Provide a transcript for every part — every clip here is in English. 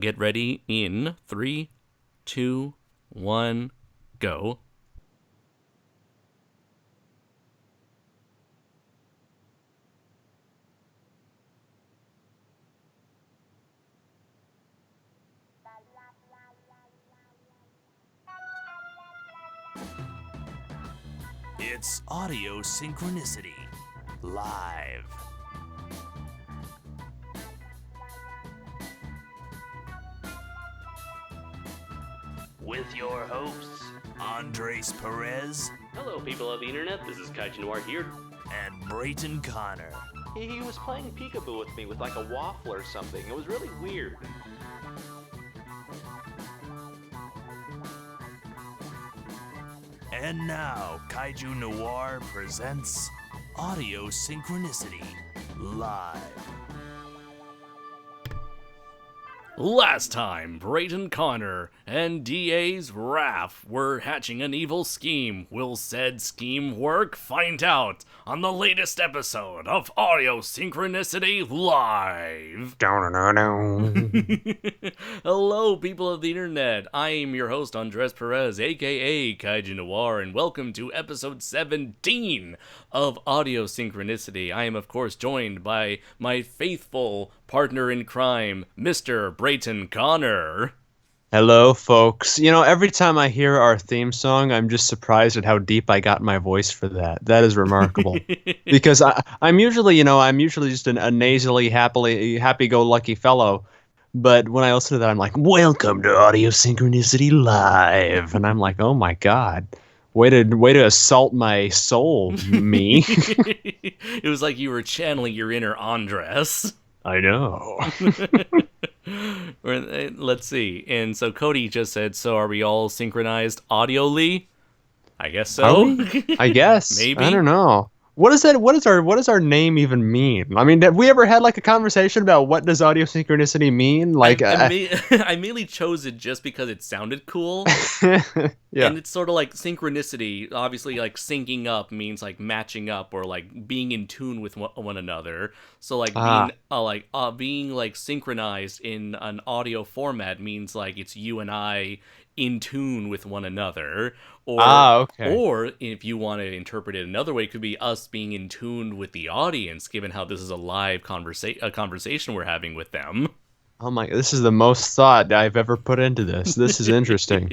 Get ready in 3, 2, 1, go. It's Audio Synchronicity live. With your hosts, Andres Perez Hello, people of the internet. This is Kaiju Noir here. and Brayton Connor. He was playing peekaboo with me with like a waffle or something. It was really weird. And now, Kaiju Noir presents Audio Synchronicity live. Last time, Brayton Connor and DA's Raph were hatching an evil scheme. Will said scheme work? Find out on the latest episode of Audio Synchronicity Live. Hello, people of the internet. I am your host, Andres Perez, aka Kaiju Noir, and welcome to episode 17 of Audio Synchronicity. I am, of course, joined by my faithful partner in crime, Mr. Brayton Connor. Hello, folks. You know, every time I hear our theme song, I'm just surprised at how deep I got my voice for that. That is remarkable. Because I'm usually, I'm usually just a nasally, happy-go-lucky fellow. But when I listen to that, I'm like, welcome to Audio Synchronicity Live. And I'm like, oh my God. Way to assault my soul, me. It was like you were channeling your inner Andres. I know. Let's see. And so Cody just said, so are we all synchronized audially? I guess so. Are we? I guess. Maybe. I don't know. What is that? What does our name even mean? I mean, have we ever had like a conversation about what does audio synchronicity mean? Like, I mainly chose it just because it sounded cool. yeah. And it's sort of like synchronicity. Obviously, like syncing up means like matching up or like being in tune with one another. So like being like synchronized in an audio format means like it's you and I in tune with one another. Okay. Or if you want to interpret it another way, it could be us being in tune with the audience, given how this is a live conversation we're having with them. Oh my! This is the most thought I've ever put into this. This is interesting.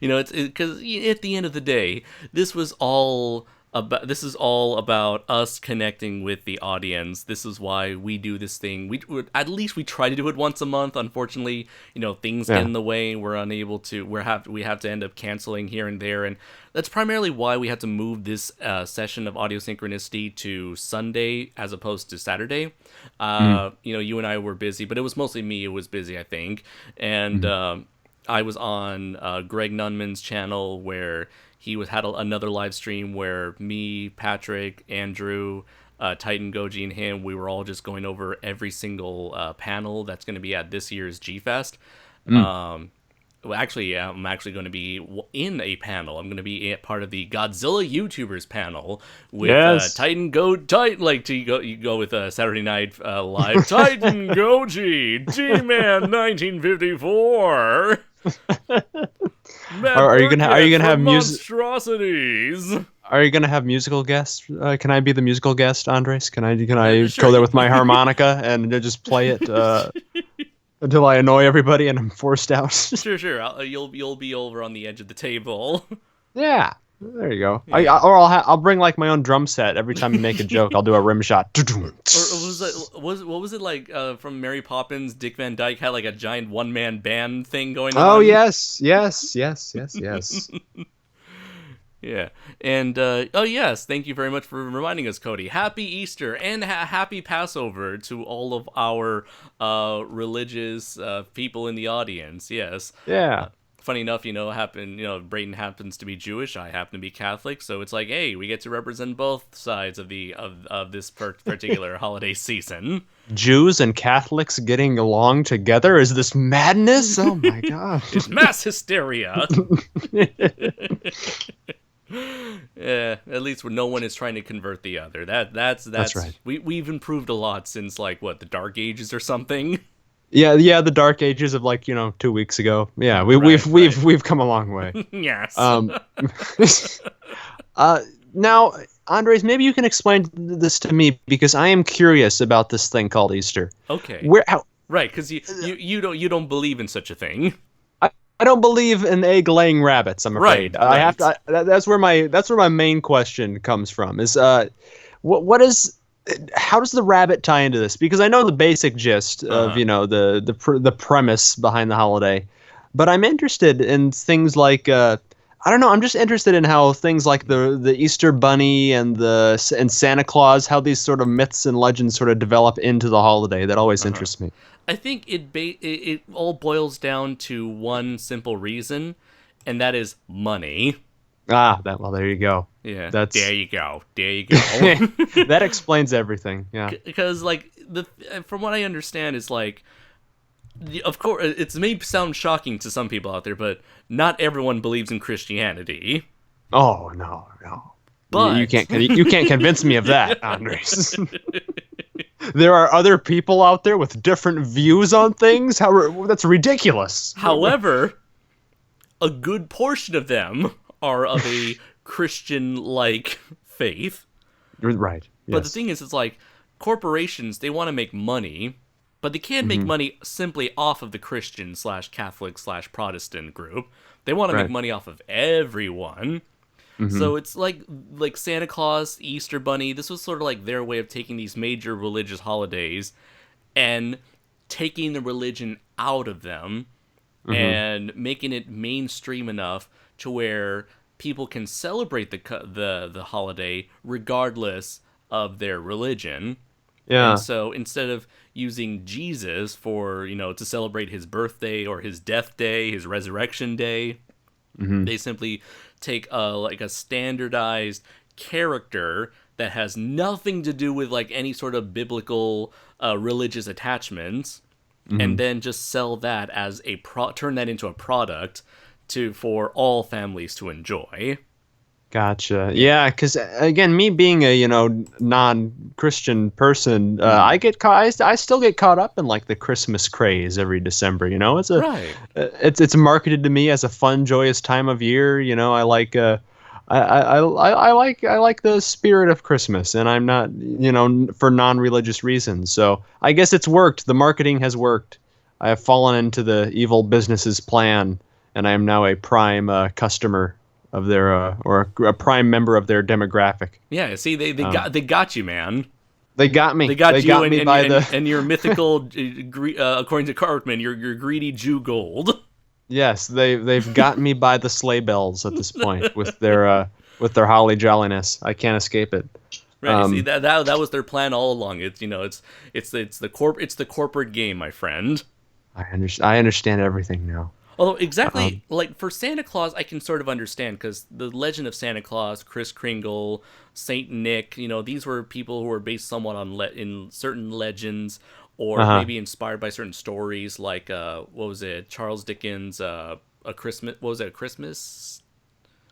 It's because at the end of the day, this is all about us connecting with the audience. This is why we do this thing. At least we try to do it once a month. Unfortunately, things get in the way. We're unable to. We have to end up canceling here and there, and that's primarily why we had to move this session of Audio Synchronicity to Sunday as opposed to Saturday. You and I were busy, but it was mostly me who was busy, I think, and I was on Greg Nunman's channel where he had another live stream where me, Patrick, Andrew, Titan, Goji, and him, we were all just going over every single panel that's going to be at this year's G-Fest. Well, actually, yeah, I'm actually going to be in a panel. I'm going to be part of the Godzilla YouTubers panel with Titan you go with Saturday Night Live. Titan Goji, G-Man 1954. Are you gonna have monstrosities? Are you gonna have musical guests? Can I be the musical guest, Andres? Can I Sure. go there with my harmonica and just play it until I annoy everybody and I'm forced out? Sure. You'll be over on the edge of the table. Yeah, there you go. Yeah. I'll bring like my own drum set every time you make a joke. I'll do a rim shot. What was it like from Mary Poppins? Dick Van Dyke had like a giant one-man band thing going on. Oh yes. Yeah, and oh yes, thank you very much for reminding us, Cody. Happy Easter and happy Passover to all of our religious people in the audience. Yes. Yeah. Funny enough, Brayton happens to be Jewish. I happen to be Catholic, so it's like, hey, we get to represent both sides of this particular holiday season. Jews and Catholics getting along together? Is this madness? Oh my god. It's mass hysteria. Yeah, at least no one is trying to convert the other. That's right. We've improved a lot since the Dark Ages or something. Yeah, the dark ages of 2 weeks ago. Yeah, we've come a long way. Yes. Um, now, Andres, maybe you can explain this to me because I am curious about this thing called Easter. Okay. Where how, Right, because you don't believe in such a thing. I don't believe in egg-laying rabbits. I'm Right, afraid. I have right. to. That's where my main question comes from. Is what is how does the rabbit tie into this? Because I know the basic gist of Uh-huh. the premise behind the holiday, but I'm interested in things like I don't know. I'm just interested in how things like the Easter Bunny and Santa Claus, how these sort of myths and legends sort of develop into the holiday. That always Uh-huh. interests me. I think it all boils down to one simple reason, and that is money. Well, there you go. Yeah. There That's you go. There you go. that explains everything. Yeah. Because like from what I understand is like of course it may sound shocking to some people out there, but not everyone believes in Christianity. Oh no, no. But You can't convince me of that, Andres. There are other people out there with different views on things. That's ridiculous. however, a good portion of them are of a Christian like faith. Right. But the Yes. thing is, it's like corporations, they want to make money, but they can't make Hmm. money simply off of the Christian slash Catholic slash Protestant group. They want to make Right. money off of everyone. Hmm. So it's like Santa Claus, Easter Bunny. This was sort of like their way of taking these major religious holidays and taking the religion out of them Hmm. and making it mainstream enough to where people can celebrate the holiday regardless of their religion. And Yeah. so instead of using Jesus for, to celebrate his birthday or his death day, his resurrection day, Hmm. they simply take a standardized character that has nothing to do with like any sort of biblical religious attachments, Hmm. and then just sell that as turn that into a product for all families to enjoy. Gotcha. Yeah, because again, me being a non-Christian person, Hmm. I still get caught up in like the Christmas craze every December. Right. It's marketed to me as a fun, joyous time of year. I like I like the spirit of Christmas, and I'm not for non-religious reasons. So I guess it's worked. The marketing has worked. I have fallen into the evil business's plan, and I am now a prime customer of their or a prime member of their demographic. Yeah, see, Um, they got you, man. they got They me. They got you, got and me and, by and, the and your mythical, according to Cartman, your greedy Jew gold. yes. They've got me by the sleigh bells at this point with their holly jolliness. I can't escape it. Right. See, Um, that was their plan all along. It's the corporate game, my friend. I understand everything now. Although exactly Um, like for Santa Claus, I can sort of understand because the legend of Santa Claus, Kris Kringle, Saint Nick, these were people who were based somewhat on in certain legends or uh-huh. maybe inspired by certain stories. Like what was it, Charles Dickens' a Christmas? What was it, a Christmas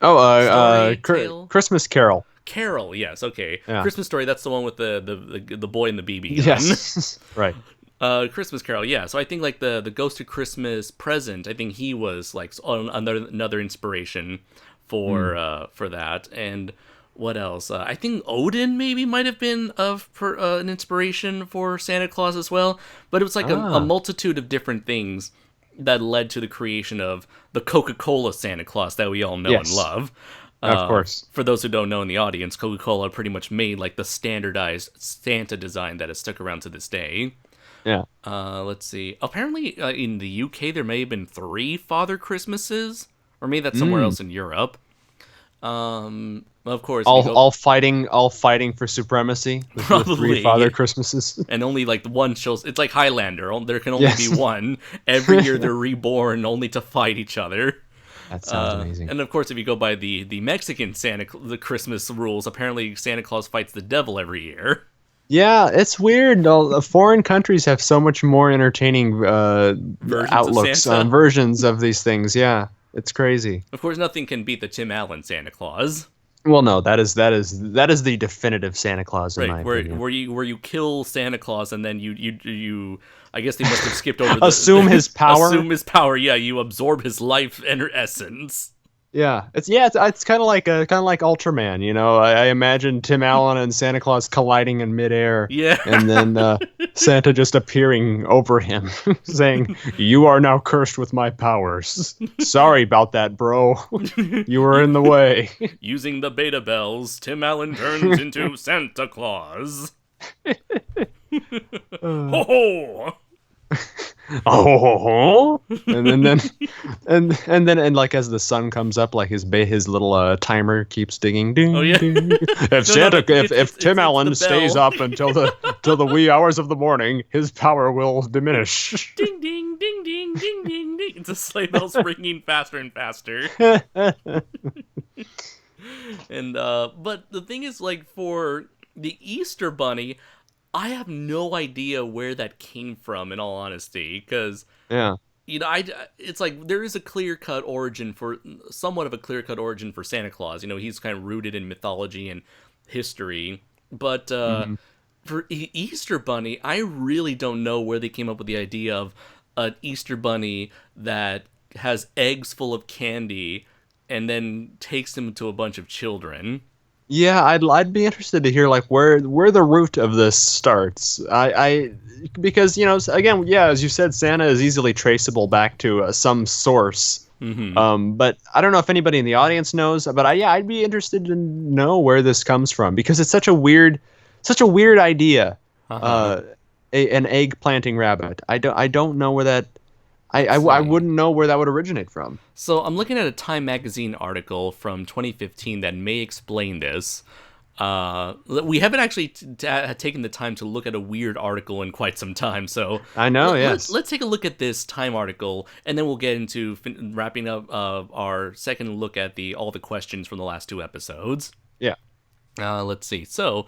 Oh, story tale? Christmas Carol. Carol, yes, okay. Yeah. Christmas Story, that's the one with the boy and the BB gun. Yes. Right. Christmas Carol, yeah. So I think like the Ghost of Christmas Present, I think he was like another inspiration for that. And what else? I think Odin maybe might have been an inspiration for Santa Claus as well. But it was like a Ah, multitude of different things that led to the creation of the Coca-Cola Santa Claus that we all know and yes. love. Of course. For those who don't know in the audience, Coca-Cola pretty much made like the standardized Santa design that has stuck around to this day. Yeah. Let's see. Apparently, in the UK, there may have been 3 Father Christmases, or maybe that's somewhere else in Europe. Of course, we go All fighting for supremacy. The three Father probably, Christmases. and only like the one shows. It's like Highlander. There can only be Yes. one. Every year they're reborn, only to fight each other. That sounds amazing. And of course, if you go by the Mexican the Christmas rules, apparently Santa Claus fights the devil every year. Yeah, it's weird. Foreign countries have so much more entertaining Versions of outlooks Santa. versions of these things. Yeah, it's crazy. Of course, nothing can beat the Tim Allen Santa Claus. Well, no, that is the definitive Santa Claus in Right, my opinion. where you kill Santa Claus and then you I guess they must have skipped over Assume his power. assume his power. Yeah, you absorb his life and essence. It's kind of like Ultraman. I imagine Tim Allen and Santa Claus colliding in midair, Yeah. and then Santa just appearing over him, saying, "You are now cursed with my powers. Sorry about that, bro. You were in the way." Using the beta bells, Tim Allen turns into Santa Claus. Ho ho! Oh, and like as the sun comes up, like his little timer keeps ding, Oh yeah. ding. If Tim Allen the stays bell. up until the wee hours of the morning, his power will diminish. Ding ding ding ding ding ding ding. It's a sleigh bells ringing faster and faster. And but the thing is, like, for the Easter Bunny, I have no idea where that came from, in all honesty, because Yeah. it's like there is a clear-cut origin for somewhat of a clear-cut origin for Santa Claus. He's kind of rooted in mythology and history, but for Easter Bunny, I really don't know where they came up with the idea of an Easter Bunny that has eggs full of candy and then takes them to a bunch of children. Yeah, I'd be interested to hear like where the root of this starts. Because again, yeah, as you said, Santa is easily traceable back to some source. But I don't know if anybody in the audience knows. But I'd be interested to know where this comes from because it's such a weird idea. Uh-huh. An egg planting rabbit. I don't know where that. I wouldn't know where that would originate from. So I'm looking at a Time magazine article from 2015 that may explain this. We haven't actually taken the time to look at a weird article in quite some time, so I know, yes. Let's take a look at this Time article, and then we'll get into wrapping up our second look at all the questions from the last two episodes. Yeah. Let's see. So,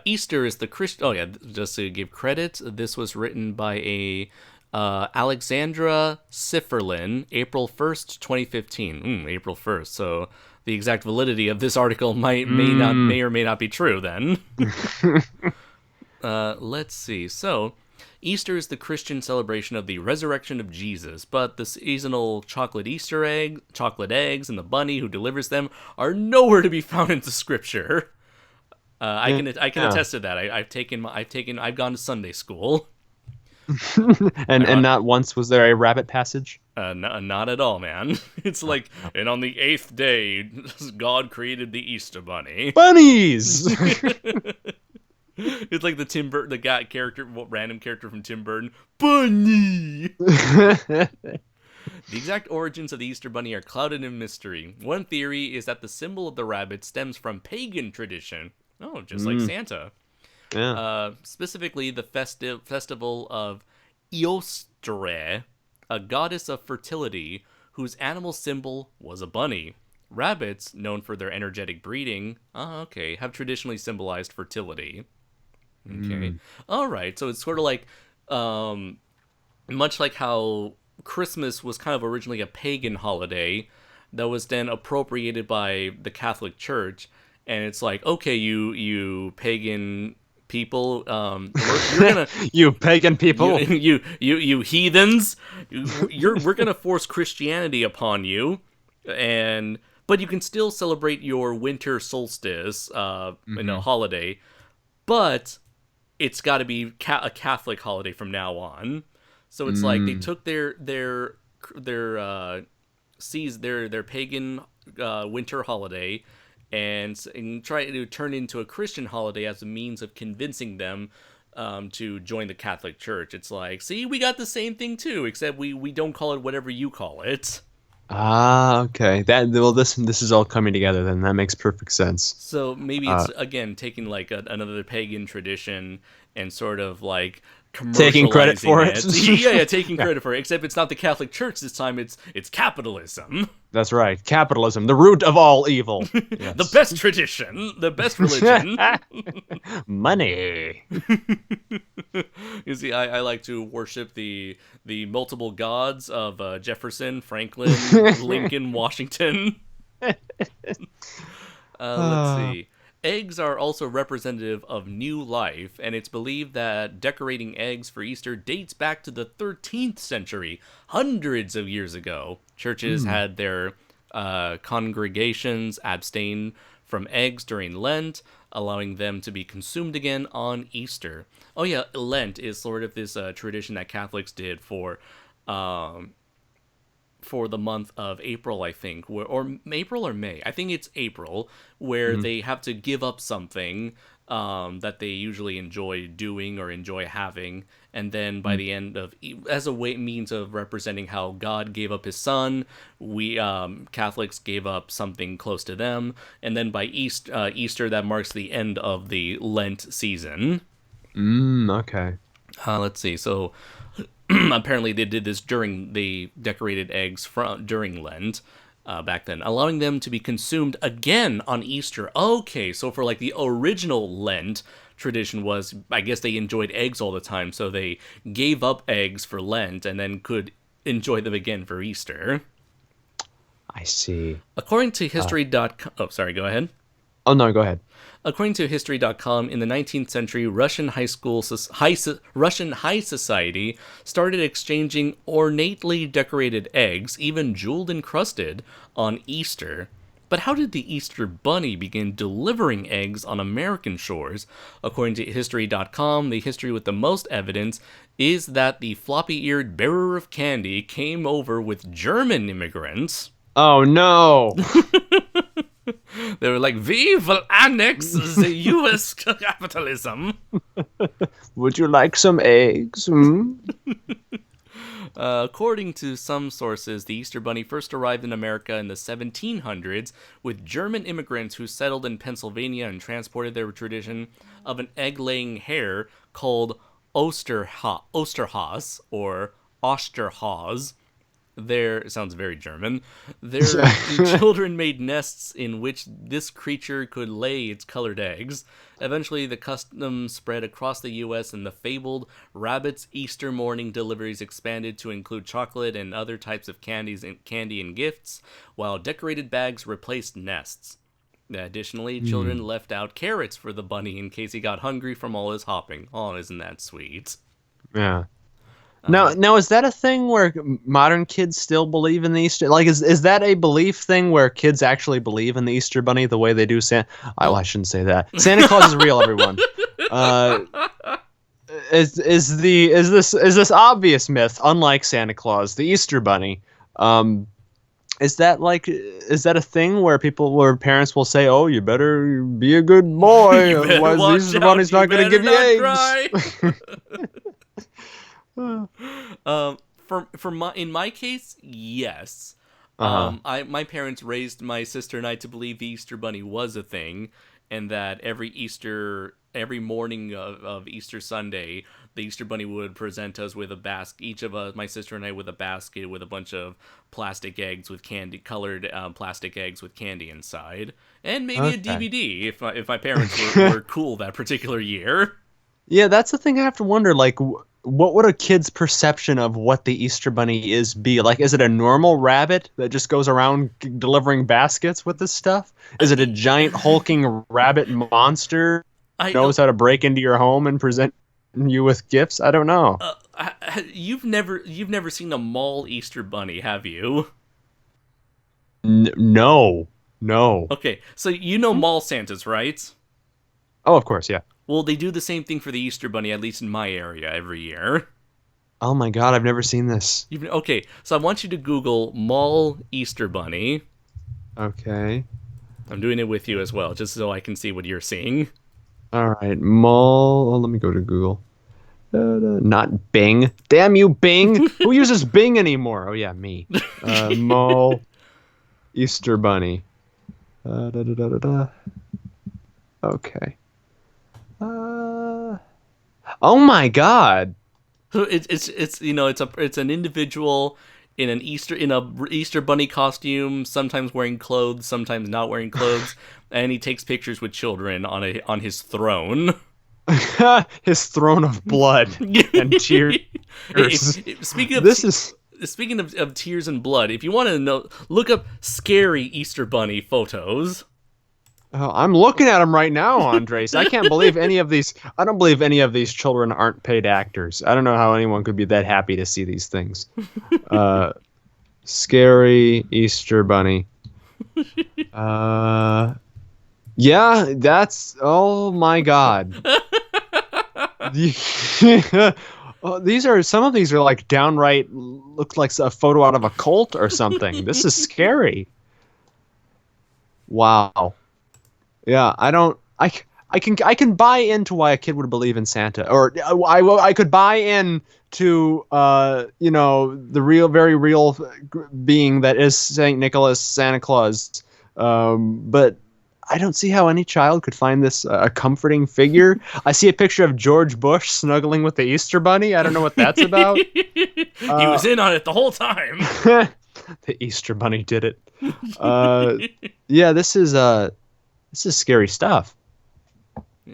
Easter is the Christian. Oh yeah, just to give credit, this was written by a Alexandra Sifferlin, April 1st, 2015. April 1st. So the exact validity of this article may or may not be true then. Let's see. So, Easter is the Christian celebration of the resurrection of Jesus, but the seasonal chocolate eggs, and the bunny who delivers them are nowhere to be found in the scripture. I can attest to that. I've gone to Sunday school. and not once was there a rabbit passage. Not at all, man. It's like, and on the 8th day, God created the Easter Bunny. Bunnies. It's like random character from Tim Burton. Bunny. The exact origins of the Easter Bunny are clouded in mystery. One theory is that the symbol of the rabbit stems from pagan tradition. Oh, just like Santa. Yeah. Specifically, the festival of Eostre, a goddess of fertility, whose animal symbol was a bunny. Rabbits, known for their energetic breeding, have traditionally symbolized fertility. Okay. All right. So it's sort of like, much like how Christmas was kind of originally a pagan holiday that was then appropriated by the Catholic Church, and it's like, okay, you pagan people, you're gonna you pagan people, you heathens, we're gonna force Christianity upon you, but you can still celebrate your winter solstice, holiday, but it's got to be a Catholic holiday from now on. So it's like they took their pagan winter holiday and try to turn it into a Christian holiday as a means of convincing them to join the Catholic Church. It's like, see, we got the same thing too, except we don't call it whatever you call it. Okay. This is all coming together. Then that makes perfect sense. So maybe it's again taking like another pagan tradition and sort of like taking credit for it. yeah, taking credit for it. Except it's not the Catholic Church this time. It's capitalism. That's right. Capitalism, the root of all evil. Yes. The best tradition, the best religion. Money. You see, I like to worship the multiple gods of Jefferson, Franklin, Lincoln, Washington. Let's Ah. see. Eggs are also representative of new life, and it's believed that decorating eggs for Easter dates back to the 13th century, hundreds of years ago. Churches Mm. had their congregations abstain from eggs during Lent, allowing them to be consumed again on Easter. Oh, yeah, Lent is sort of this tradition that Catholics did um, for the month of April, I think, or April or May. I think it's April, where Mhm. they have to give up something that they usually enjoy doing or enjoy having, and then by Mm. the end of, as a way means of representing how God gave up His Son, we Catholics gave up something close to them, and then by Easter that marks the end of the Lent season. Okay. Let's see. So apparently they did this during they decorated eggs during Lent back then, allowing them to be consumed again on Easter. Okay, so for like the original Lent tradition was, I guess they enjoyed eggs all the time, so they gave up eggs for Lent and then could enjoy them again for Easter. I see. According to history.com, oh, sorry, go ahead. Oh no, go ahead. According to History.com, in the 19th century, Russian high society started exchanging ornately decorated eggs, even jeweled and crusted, on Easter. But how did the Easter Bunny begin delivering eggs on American shores? According to History.com, the history with the most evidence is that the floppy-eared bearer of candy came over with German immigrants. Oh no. They were like, "We will annex the U.S. capitalism." Would you like some eggs? Hmm? According to some sources, the Easter Bunny first arrived in America in the 1700s with German immigrants who settled in Pennsylvania and transported their tradition of an egg-laying hare called Osterhase or Osterhase. It sounds very German. Their children made nests in which this creature could lay its colored eggs. Eventually, the custom spread across the U.S., and the fabled rabbit's Easter morning deliveries expanded to include chocolate and other types of candy and gifts, while decorated bags replaced nests. Additionally, children left out carrots for the bunny in case he got hungry from all his hopping. Oh, isn't that sweet? Yeah. Now, is that a thing where modern kids still believe in the Easter? Like, is that a belief thing where kids actually believe in the Easter Bunny the way they do Santa? Oh, I shouldn't say that. Santa Claus is real, everyone. Uh, is this obvious myth? Unlike Santa Claus, the Easter Bunny. Is that a thing where parents will say, "Oh, you better be a good boy, You better otherwise the watch Easter out, Bunny's you not going to better give you not eggs." cry. In my case, yes. Uh-huh. My parents raised my sister and I to believe the Easter Bunny was a thing, and that every morning of Easter Sunday, the Easter Bunny would present us with a basket, each of us, my sister and I, with a basket with a bunch of plastic eggs with candy, colored plastic eggs with candy inside, and maybe a Okay. DVD if my parents were cool that particular year. Yeah, that's the thing I have to wonder. Like, what would a kid's perception of what the Easter Bunny be? Like, is it a normal rabbit that just goes around delivering baskets with this stuff? Is it a giant hulking rabbit monster I who knows don't. how to break into your home and present you with gifts? I don't know. You've never seen a mall Easter Bunny, have you? No, no. Okay, so you know mall Santas, right? Oh, of course, yeah. Well, they do the same thing for the Easter Bunny, at least in my area, every year. Oh my God, I've never seen this. Okay, so I want you to Google mall Easter Bunny. Okay. I'm doing it with you as well, just so I can see what you're seeing. All right, mall. Oh, let me go to Google. Not Bing. Damn you, Bing. Who uses Bing anymore? Oh, yeah, me. Mall Easter Bunny. Okay. Oh my God. So it's an individual in a Easter Bunny costume, sometimes wearing clothes, sometimes not wearing clothes, and he takes pictures with children on his throne. His throne of blood and tears. Speaking of This is speaking of tears and blood, if you want to know, look up scary Easter Bunny photos. Oh, I'm looking at them right now, Andres. I can't believe any of these. I don't believe any of these children aren't paid actors. I don't know how anyone could be that happy to see these things. Uh, Scary Easter Bunny. Yeah, that's. Oh my God. Oh, these are some of these are like downright look like a photo out of a cult or something. This is scary. Wow. Yeah, I don't. I can buy into why a kid would believe in Santa, or I could buy in to the real, very real being that is Saint Nicholas, Santa Claus. But I don't see how any child could find this a comforting figure. I see a picture of George Bush snuggling with the Easter Bunny. I don't know what that's about. He was in on it the whole time. The Easter Bunny did it. Yeah, this is scary stuff.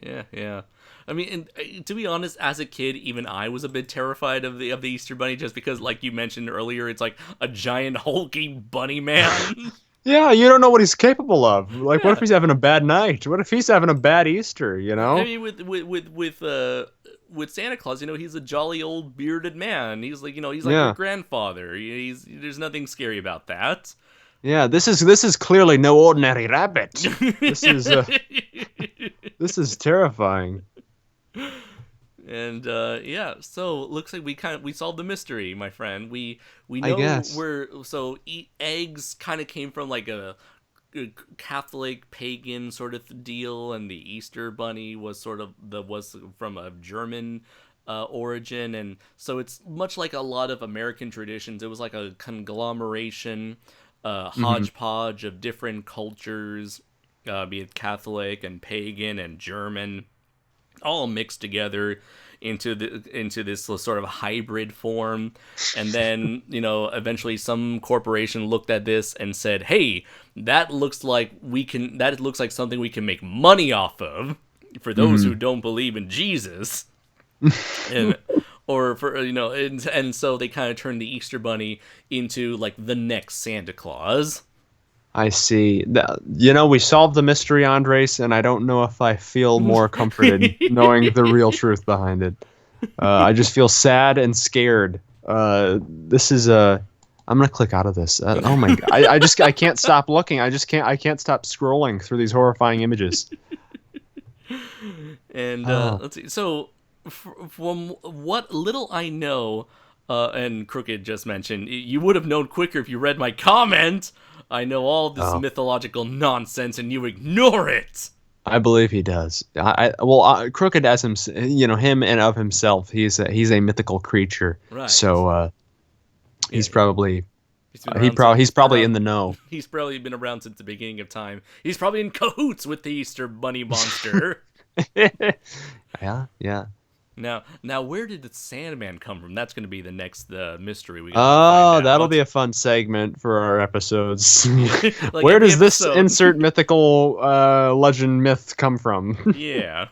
Yeah, yeah. I mean, to be honest, as a kid, even I was a bit terrified of the Easter Bunny, just because, like you mentioned earlier, it's like a giant hulking bunny man. Yeah, you don't know what he's capable of. Like, what Yeah. if he's having a bad night? What if he's having a bad Easter? I mean, with Santa Claus, he's a jolly old bearded man. He's like, he's like Yeah, your grandfather. There's nothing scary about that. yeah. This is clearly no ordinary rabbit. This is this is terrifying. And yeah, so it looks like we solved the mystery, my friend. We I know guess. eggs kind of came from like a Catholic pagan sort of deal, and the Easter Bunny was was from a German origin, and so it's much like a lot of American traditions. It was like a conglomeration, Hmm. hodgepodge of different cultures, be it Catholic and pagan and German, all mixed together into this sort of hybrid form. And then eventually some corporation looked at this and said, hey, that looks like something we can make money off of for those who Hmm. don't believe in Jesus. And or for and so they kind of turned the Easter Bunny into like the next Santa Claus. I see. We solved the mystery, Andres, and I don't know if I feel more comforted knowing the real truth behind it. I just feel sad and scared. This is a. I'm gonna click out of this. Oh my god! I can't stop looking. I can't stop scrolling through these horrifying images. And Oh, let's see. So, from what little I know, and Crooked just mentioned, you would have known quicker if you read my comment. I know all this oh. mythological nonsense, and you ignore it. I believe he does. Well, Crooked as him, him and of himself. He's a mythical creature. Right. So Yeah, he's probably he's been around. he's probably in the know. He's probably been around since the beginning of time. He's probably in cahoots with the Easter Bunny monster. Yeah, yeah. Now, where did the Sandman come from? That's going to be the next mystery we got to Oh, find that'll out. be a fun segment for our episodes. Like Where every does this episode. insert mythical legend myth come from? Yeah.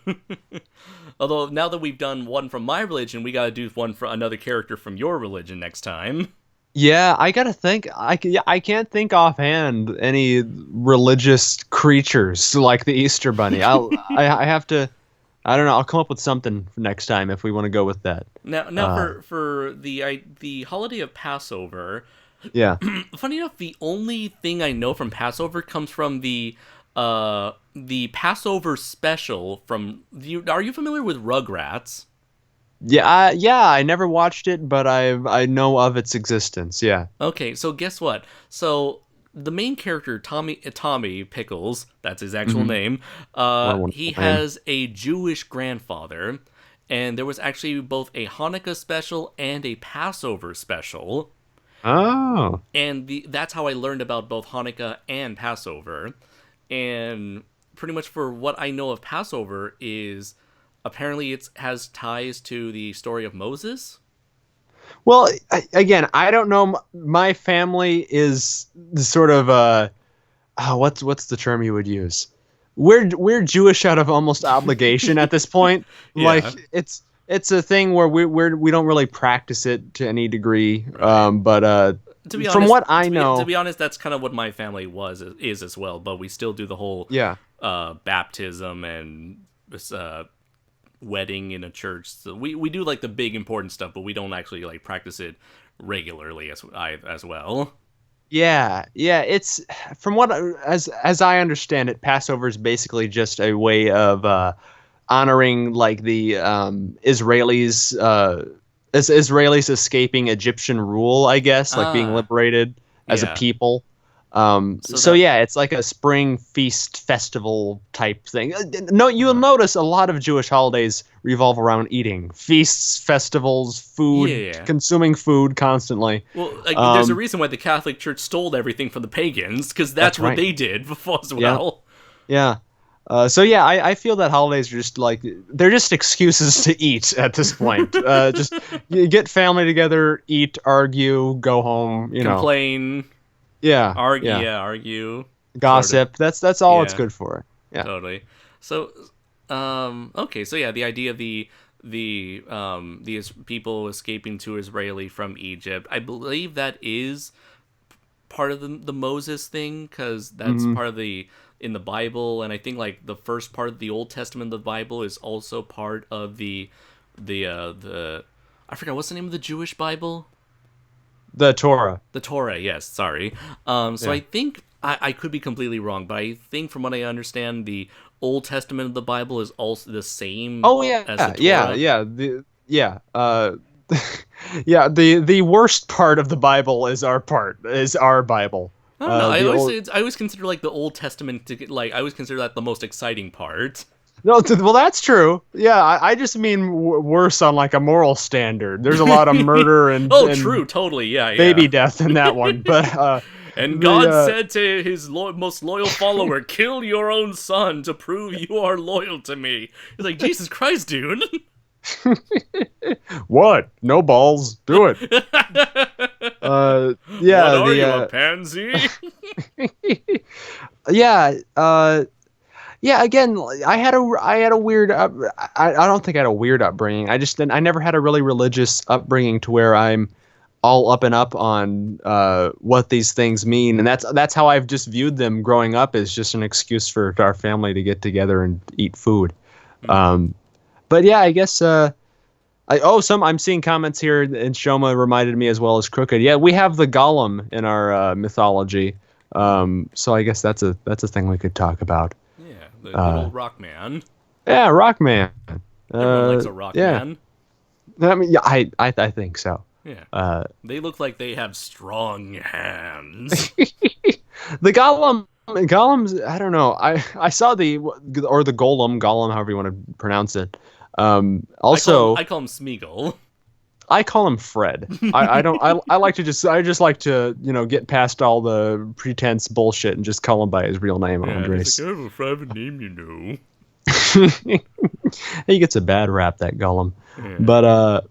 Although now that we've done one from my religion, we got to do one for another character from your religion next time. Yeah, I gotta think. I can't think offhand any religious creatures like the Easter Bunny. I have to. I don't know. I'll come up with something for next time if we want to go with that. Now Uh, for the holiday of Passover, yeah. funny enough, the only thing I know from Passover comes from the Passover special from. Are you familiar with Rugrats? Yeah, yeah, I never watched it, but I know of its existence. Yeah. Okay, so guess what? So the main character, Tommy Pickles, that's his actual Hmm. name. What a He wonderful name. has a Jewish grandfather, and there was actually both a Hanukkah special and a Passover special. Oh. And that's how I learned about both Hanukkah and Passover. And pretty much for what I know of Passover is apparently it has ties to the story of Moses. Well, again, I don't know. My family is the sort of what's the term you would use? We're Jewish out of almost obligation at this point. Like Yeah. it's a thing where we don't really practice it to any degree. Right. But To be from honest, what I to know, be honest, that's kind of what my family is as well. But we still do the whole yeah. baptism and wedding in a church. So we do like the big important stuff, but we don't actually like practice it regularly as well. Yeah, yeah. It's from what as I understand it, Passover is basically just a way of honoring like the Israelis escaping Egyptian rule, I guess, like being Ah, liberated as a yeah. people. So So that yeah, it's like a spring feast festival type thing. No, you'll notice a lot of Jewish holidays revolve around eating, feasts, festivals, food, yeah. consuming food constantly. Well, like, there's a Um, reason why the Catholic Church stole everything from the pagans, because that's that's what right. they did before as Yeah, well. yeah. So yeah, I feel that holidays are just like they're just excuses to eat at this point. Just you get family together, eat, argue, go home. Complain, Yeah, argue, yeah. yeah, argue, sort of. Gossip. That's all it's Yeah, good for. Yeah. totally. So, okay, so yeah, the idea of the people escaping to Israeli from Egypt, I believe that is part of the Moses thing, because that's Hmm. part of the in the Bible, and I think like the first part of the Old Testament of the Bible is also part of the I forgot what's the name of the Jewish Bible. The Torah. The Torah, yes, sorry. So Yeah. I think I could be completely wrong, but I think from what I understand, the Old Testament of the Bible is also the same Oh yeah, as the yeah, Torah. yeah. Yeah. The worst part of the Bible is our Bible. I don't know. The old I always consider like the Old Testament to get, like I always consider that the most exciting part. No, well that's true. Yeah, I just mean worse on like a moral standard. There's a lot of murder Oh, and true, totally, yeah, baby yeah. death in that one, but And the God said to his most loyal follower, "Kill your own son to prove you are loyal to me." He's like, Jesus Christ, dude. what? No balls. Do it. What Yeah, are the you, a pansy? yeah, yeah. Again, I had a weird. I don't think I had a weird upbringing. I never had a really religious upbringing to where I'm all up and up on what these things mean, and that's how I've just viewed them growing up as just an excuse for our family to get together and eat food. Um, but yeah, I guess. I'm seeing comments here, and Shoma reminded me as well as Crooked. Yeah, we have the golem in our mythology. So I guess that's a thing we could talk about. Yeah, the good Uh, old rock man. yeah, Rockman. Everyone likes a rock Yeah, man. I mean, yeah, I think so. Yeah. Uh, They look like they have strong hands. the golems. I don't know. I saw the golem, however you want to pronounce it. Also, I call him Smeagol. I call him Fred. I don't. I like to I just like to get past all the pretense bullshit and just call him by his real name, Yeah, Andres. he's like, I have a private name, you know. He gets a bad rap, that Gollum. Yeah. But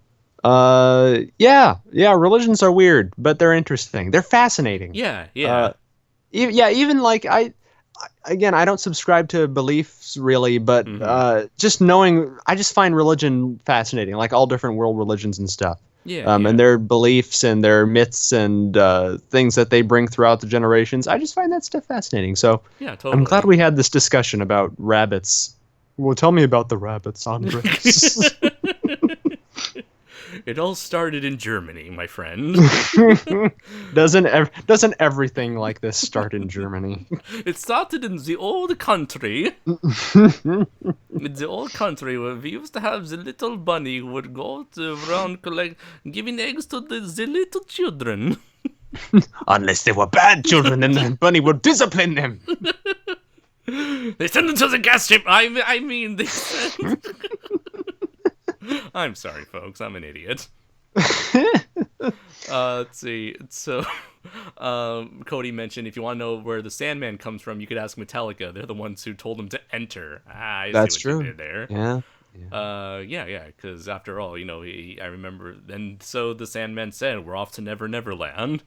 yeah, religions are weird, but they're interesting. They're fascinating. Yeah, yeah. Even like again, I don't subscribe to beliefs really, but just knowing, I just find religion fascinating, like all different world religions and stuff. Yeah, yeah. And their beliefs and their myths and things that they bring throughout the generations. I just find that stuff fascinating. So Yeah, totally. I'm glad we had this discussion about rabbits. Well, tell me about the rabbits, Andres. It all started in Germany, my friend. Doesn't everything like this start in Germany? It started in the old country. In the old country where we used to have the little bunny who would go around giving eggs to the little children. Unless they were bad children, then the bunny would discipline them. They sent them to the gas chamber. I mean, they sent... I'm sorry, folks. I'm an idiot. Let's see. So, Cody mentioned if you want to know where the Sandman comes from, you could ask Metallica. They're the ones who told him to enter. I That's see what true. you did there. Yeah. Yeah. Because after all, I remember. And so the Sandman said, "We're off to Never Never Land."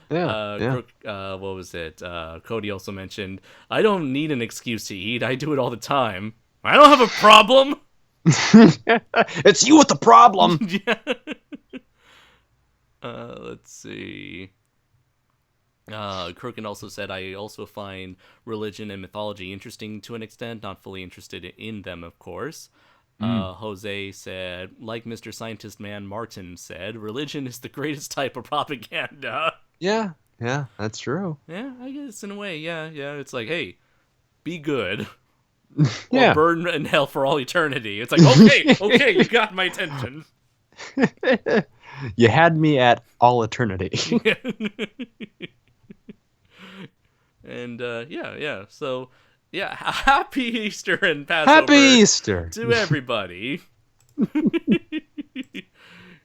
Yeah. What was it? Cody also mentioned, "I don't need an excuse to eat. I do it all the time. I don't have a problem." It's you with the problem. Yeah. Let's see. Crokin also said, I also find religion and mythology interesting to an extent, not fully interested in them, of course. Mm. Jose said, like Mr. Scientist Man Martin said, religion is the greatest type of propaganda. Yeah, yeah, that's true. Yeah, I guess in a way, yeah. It's like, hey, be good or Yeah. burn in hell for all eternity. It's like, okay, you got my attention. You had me at all eternity. And yeah. So yeah, happy Easter and Happy Passover Easter. to everybody.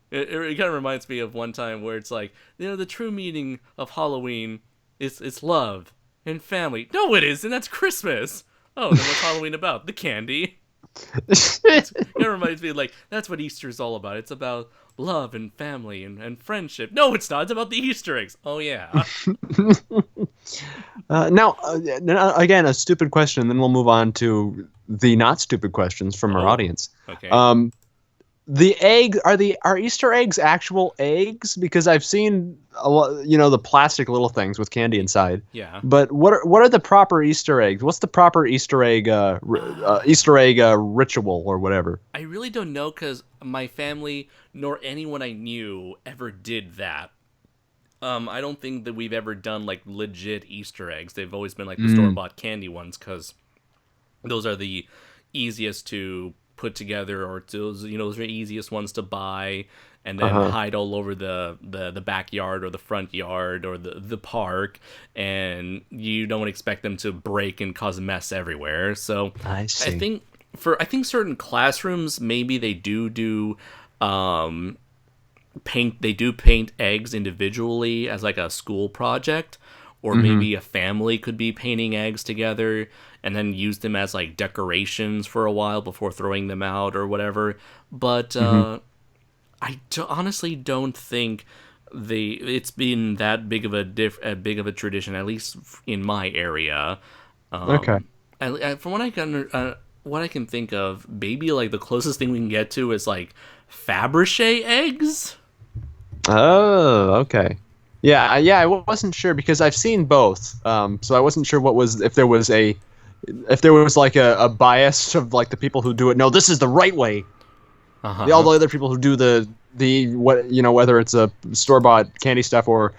It kind of reminds me of one time where it's like, the true meaning of Halloween is love and family. No, it isn't. That's Christmas. Oh, then what's Halloween about? The candy. It reminds me, like, that's what Easter's all about. It's about love and family and friendship. No, it's not. It's about the Easter eggs. Oh, yeah. Now, again, a stupid question, and then we'll move on to the not stupid questions from our audience. Okay. The egg are Easter eggs actual eggs? Because I've seen a lot, the plastic little things with candy inside. Yeah. But what are the proper Easter eggs? What's the proper Easter egg ritual or whatever? I really don't know, because my family nor anyone I knew ever did that. I don't think that we've ever done like legit Easter eggs. They've always been like the store-bought candy ones, because those are the easiest to put together, or those are the easiest ones to buy and then hide all over the backyard or the front yard or the park, and you don't expect them to break and cause a mess everywhere. So I see. I think certain classrooms, maybe they do paint eggs individually as like a school project, or maybe a family could be painting eggs together and then use them as like decorations for a while before throwing them out or whatever. But honestly don't think it's been that big of a tradition, at least in my area. Okay. From what I can think of, maybe like the closest thing we can get to is like Fabergé eggs. Oh, okay. Yeah, I wasn't sure because I've seen both. So I wasn't sure if there was like a bias of like the people who do it. No, this is the right way. All the other people who do the whether it's a store bought candy stuff or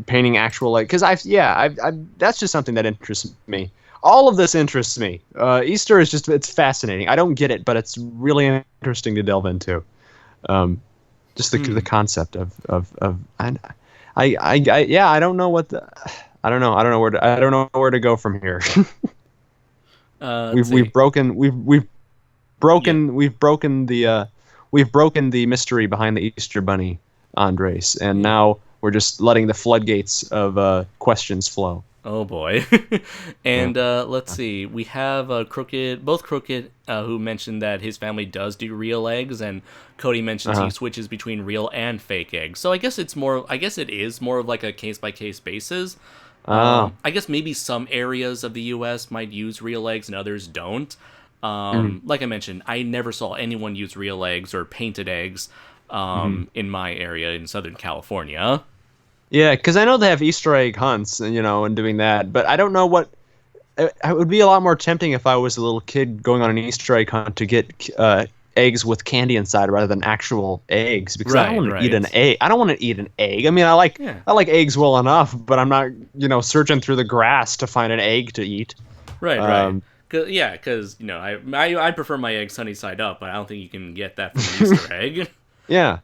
painting actual, like, because I that's just something that interests me. All of this interests me. Easter is it's fascinating. I don't get it, but it's really interesting to delve into. Just the concept of I don't know what I don't know where to go from here. We've broken the mystery behind the Easter Bunny, Andres, and now we're just letting the floodgates of questions flow. Oh boy. And let's see. We have Crooked, who mentioned that his family does do real eggs, and Cody mentions he switches between real and fake eggs. So I guess it is more of like a case by case basis. I guess maybe some areas of the US might use real eggs and others don't. Like I mentioned, I never saw anyone use real eggs or painted eggs in my area in Southern California. Yeah, because I know they have Easter egg hunts, and doing that, but I don't know what. It would be a lot more tempting if I was a little kid going on an Easter egg hunt to get eggs with candy inside rather than actual eggs, because I don't want to eat an egg. I don't want to eat an egg. I mean, I like eggs well enough, but I'm not searching through the grass to find an egg to eat. Right. Because I prefer my eggs sunny side up, but I don't think you can get that from an Easter egg. Yeah.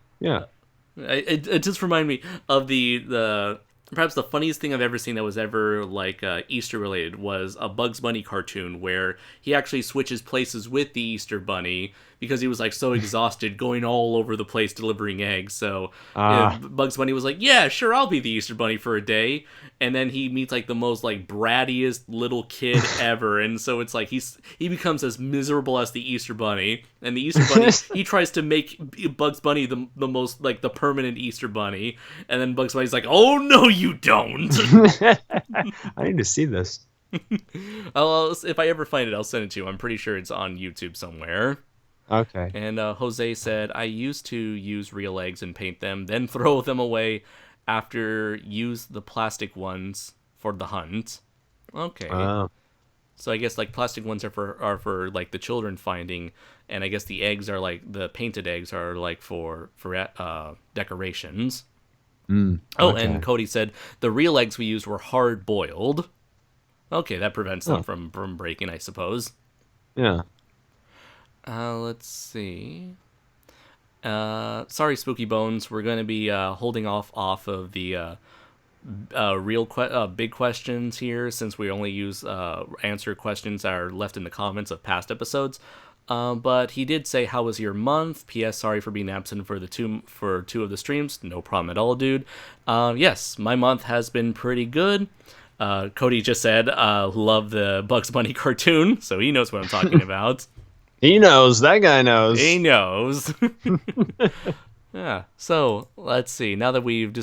It just reminded me of the perhaps the funniest thing I've ever seen that was ever like Easter related was a Bugs Bunny cartoon where he actually switches places with the Easter Bunny because he was like so exhausted going all over the place delivering eggs. So Bugs Bunny was like, "Yeah, sure, I'll be the Easter Bunny for a day." And then he meets like the most like brattiest little kid ever, and so it's like he becomes as miserable as the Easter Bunny. And the Easter Bunny, he tries to make Bugs Bunny the most like the permanent Easter Bunny, and then Bugs Bunny's like, "Oh no, you don't." I need to see this. If I ever find it, I'll send it to you. I'm pretty sure it's on YouTube somewhere. Okay. And Jose said, I used to use real eggs and paint them, then throw them away after use the plastic ones for the hunt. Okay. Oh. So I guess like plastic ones are for like the children finding, and I guess the eggs are like the painted eggs are like for decorations. Oh, and Okay. Cody said the real eggs we used were hard boiled. Okay, that prevents them Oh, from breaking, I suppose. yeah. Let's see. Sorry, Spooky Bones. We're going to be holding off of the big questions here, since we only use answer questions that are left in the comments of past episodes. But he did say, "How was your month?" P.S. Sorry for being absent for two of the streams. No problem at all, dude. Yes, my month has been pretty good. Cody just said, "Love the Bugs Bunny cartoon," so he knows what I'm talking about. He knows. That guy knows. He knows. Yeah. So let's see. Now that we've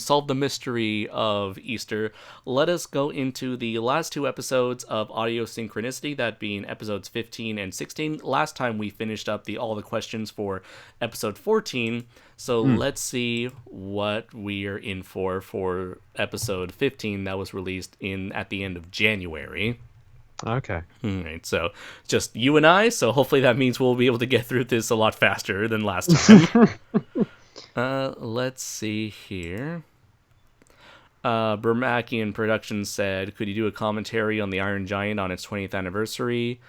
solved the mystery of Easter, let us go into the last two episodes of Audio Synchronicity, that being episodes 15 and 16. Last time we finished up all the questions for episode 14. So let's see what we are in for episode 15 that was released at the end of January. Okay. All right, so just you and I, so hopefully that means we'll be able to get through this a lot faster than last time. Let's see here. Bermakian Productions said, could you do a commentary on the Iron Giant on its 20th anniversary?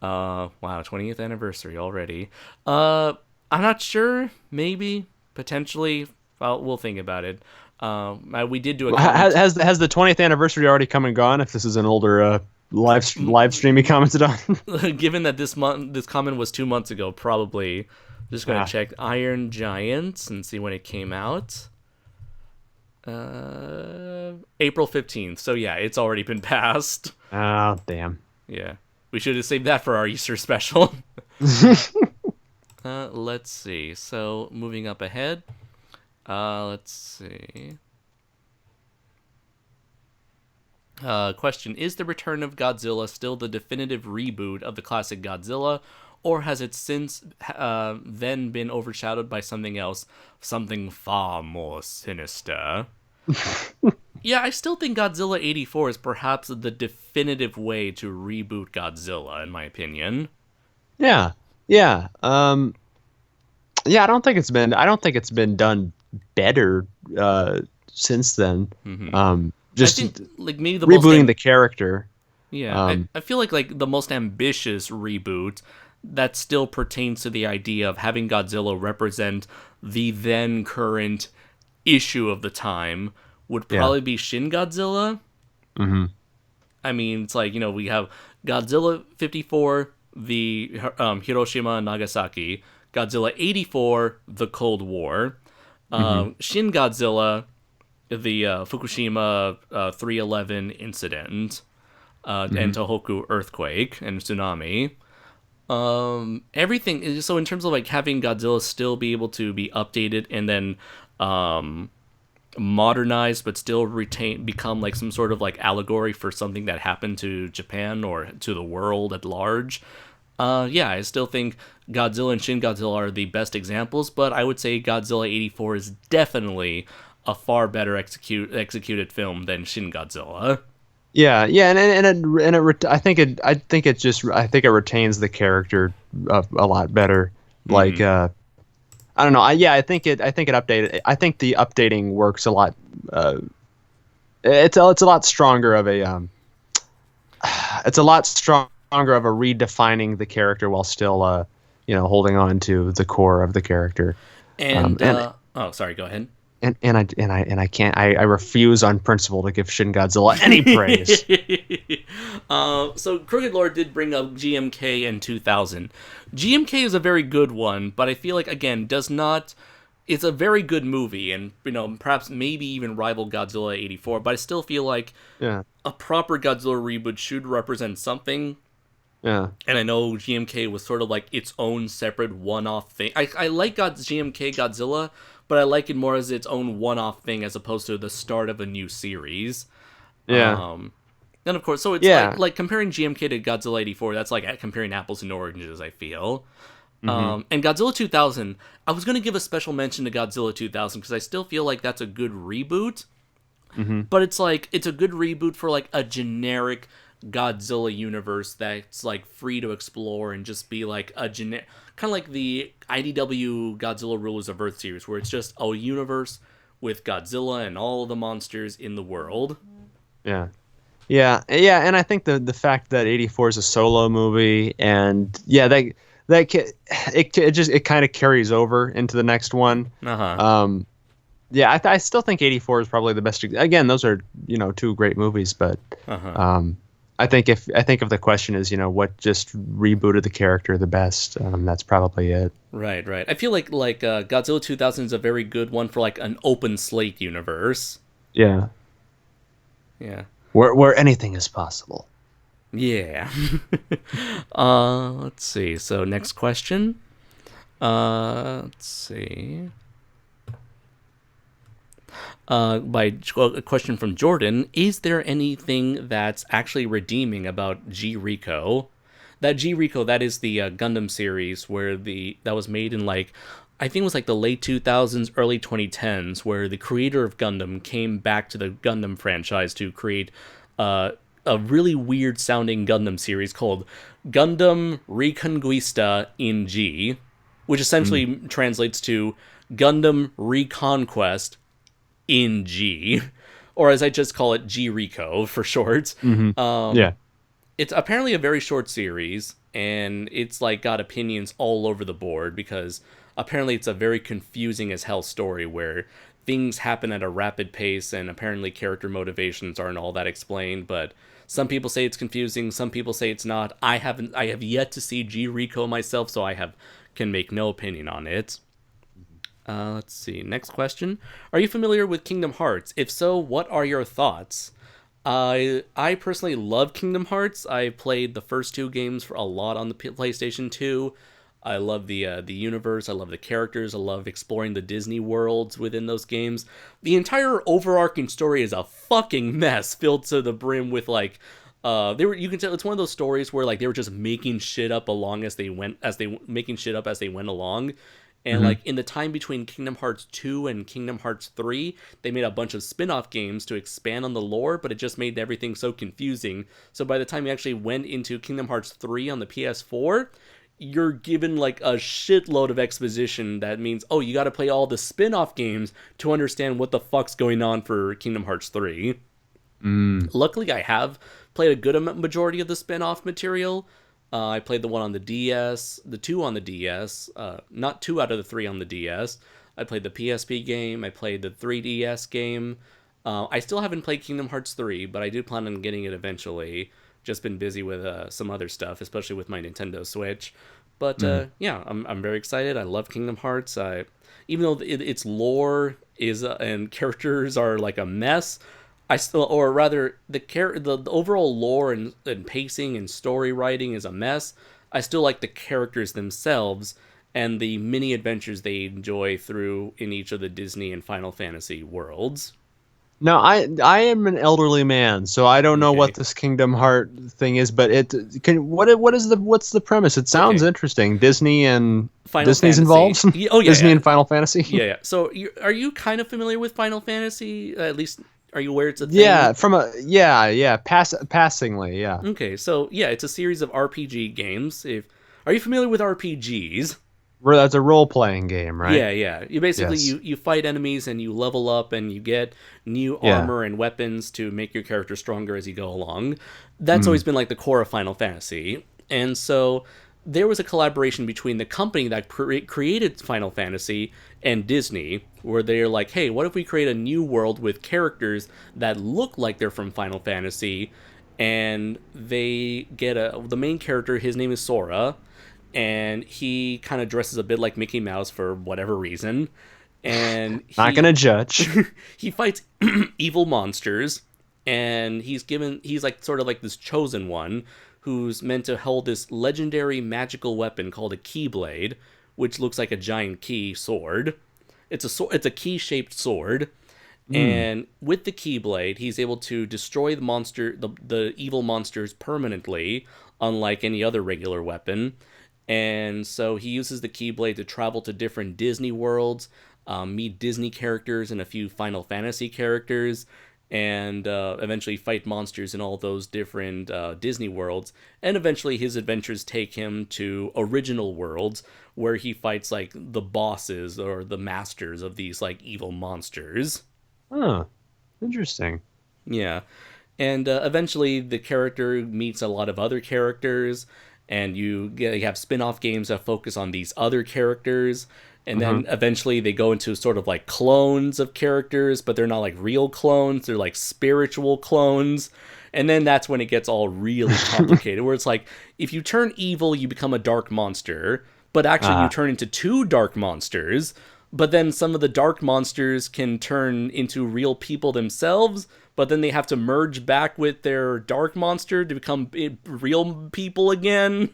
Wow, 20th anniversary already. I'm not sure. Maybe. Potentially. Well, we'll think about it. We did do a Has the 20th anniversary already come and gone? If this is an older live stream he commented on. Given that this comment was 2 months ago, probably. Just gonna check Iron Giant and see when it came out. April 15th. So yeah, it's already been passed. Oh, damn. Yeah. We should have saved that for our Easter special. Let's see. So moving up ahead. Let's see. Question: is the return of Godzilla still the definitive reboot of the classic Godzilla, or has it since then been overshadowed by something else, something far more sinister? Yeah, I still think Godzilla 84 is perhaps the definitive way to reboot Godzilla, in my opinion. Yeah. Yeah. Yeah, I don't think it's been done better since then. Just I think, like, maybe the rebooting the character. Yeah, I feel like the most ambitious reboot that still pertains to the idea of having Godzilla represent the then current issue of the time would probably be Shin Godzilla. Mm-hmm. I mean, it's like, we have Godzilla 54, the Hiroshima and Nagasaki, Godzilla 84, the Cold War, Shin Godzilla, the Fukushima 311 incident, and Tohoku earthquake and tsunami. Everything. So in terms of like having Godzilla still be able to be updated and then modernized, but still become like some sort of like allegory for something that happened to Japan or to the world at large. Yeah, I still think Godzilla and Shin Godzilla are the best examples, but I would say Godzilla 84 is definitely a far better executed film than Shin Godzilla. Yeah, I think it retains the character a lot better. Like I don't know. I think it updated. I think the updating works a lot. It's a lot stronger of a it's a lot stronger of a redefining the character while still holding on to the core of the character. Oh, sorry, go ahead. I refuse on principle to give Shin Godzilla any praise. So Crooked Lord did bring up GMK in 2000. GMK is a very good one, but I feel like, again, it's a very good movie, and perhaps maybe even rival Godzilla 84, but I still feel like a proper Godzilla reboot should represent something. Yeah. And I know GMK was sort of like its own separate one-off thing. I like GMK Godzilla, but I like it more as its own one-off thing as opposed to the start of a new series. Yeah. And of course, so it's like comparing GMK to Godzilla 84, that's like comparing apples and oranges, I feel. Hmm. And Godzilla 2000, I was going to give a special mention to Godzilla 2000 because I still feel like that's a good reboot, Hmm. but it's like it's a good reboot for like a generic Godzilla universe that's like free to explore and just be like a generic, kind of like the IDW Godzilla Rulers of Earth series, where it's just a universe with Godzilla and all of the monsters in the world. Yeah. Yeah, and I think the fact that 84 is a solo movie, and yeah, it kind of carries over into the next one. Uh huh. Um, yeah, I still think 84 is probably the best. Again, those are two great movies, but Uh huh. um, I think if the question is what just rebooted the character the best, that's probably it. Right, right. I feel like Godzilla 2000 is a very good one for like an open slate universe. Yeah, Yeah. where anything is possible. Yeah. Let's see. So next question. Let's see. A question from Jordan: is there anything that's actually redeeming about G Rico? That G Rico, that is the Gundam series where that was made in like, I think it was like the late 2000s, early 2010s, where the creator of Gundam came back to the Gundam franchise to create uh, a really weird sounding Gundam series called Gundam Reconquista in G, which Mm. essentially translates to Gundam Reconquest in G, or as I just call it, G Rico for short. Hmm. Yeah. It's apparently a very short series, and it's like got opinions all over the board because apparently it's a very confusing as hell story where things happen at a rapid pace, and apparently character motivations aren't all that explained. But some people say it's confusing, some people say it's not. I have yet to see G Rico myself, so can make no opinion on it. Let's see. Next question. Are you familiar with Kingdom Hearts? If so, what are your thoughts? I personally love Kingdom Hearts. I played the first two games for a lot on the PlayStation 2. I love the universe. I love the characters. I love exploring the Disney worlds within those games. The entire overarching story is a fucking mess, filled to the brim with like they were, you can tell it's one of those stories where like they were just making shit up along as they making shit up as they went along. And Hmm. like in the time between Kingdom Hearts 2 and Kingdom Hearts 3, they made a bunch of spin-off games to expand on the lore, but it just made everything so confusing. So by the time you actually went into Kingdom Hearts 3 on the PS4, you're given like a shitload of exposition that means, oh, you got to play all the spin-off games to understand what the fuck's going on for Kingdom Hearts 3. Mm. Luckily, I have played a good majority of the spin-off material. I played the one on the DS, the two on the DS, not two out of the three on the DS. I played the PSP game. I played the 3DS game. I still haven't played Kingdom Hearts 3, but I do plan on getting it eventually. Just been busy with some other stuff, especially with my Nintendo Switch. But Mm. yeah, I'm very excited. I love Kingdom Hearts. Even though its lore is and characters are like a mess, I still, or rather, the overall lore and pacing and story writing is a mess. I still like the characters themselves and the mini adventures they enjoy through in each of the Disney and Final Fantasy worlds. No, I am an elderly man, so I don't know what Okay. this Kingdom Heart thing is, but what's the premise? It sounds Okay. interesting. Final Disney's Fantasy. involved. Oh yeah, Disney yeah, and Final Fantasy. yeah, yeah. So, are you kind of familiar with Final Fantasy? At least, are you aware it's a thing? Yeah, passingly, yeah. Okay, so yeah, it's a series of RPG games. If Are you familiar with RPGs? That's a role playing game, right? Yeah, yeah. You basically Yes. you fight enemies and you level up and you get new Yeah. armor and weapons to make your character stronger as you go along. That's Mm. always been like the core of Final Fantasy. And so there was a collaboration between the company that created Final Fantasy and Disney, where they're like, "Hey, what if we create a new world with characters that look like they're from Final Fantasy?" And they get the main character. His name is Sora, and he kind of dresses a bit like Mickey Mouse for whatever reason, and Not gonna judge. he fights evil monsters, and he's like sort of like this chosen one who's meant to hold this legendary magical weapon called a keyblade, which looks like a giant key sword. It's a key shaped sword, Mm. and with the keyblade, he's able to destroy the evil monsters permanently, unlike any other regular weapon. And so he uses the Keyblade to travel to different Disney worlds, meet Disney characters and a few Final Fantasy characters, and eventually fight monsters in all those different Disney worlds. And eventually his adventures take him to original worlds where he fights like the bosses or the masters of these like evil monsters. Oh, interesting. Yeah. And eventually the character meets a lot of other characters, and you have spin-off games that focus on these other characters. And Hmm. then eventually they go into sort of like clones of characters, but they're not like real clones, they're like spiritual clones. And then that's when it gets all really complicated, where it's like if you turn evil, you become a dark monster, but actually you Ah, turn into two dark monsters. But then some of the dark monsters can turn into real people themselves, but then they have to merge back with their dark monster to become real people again.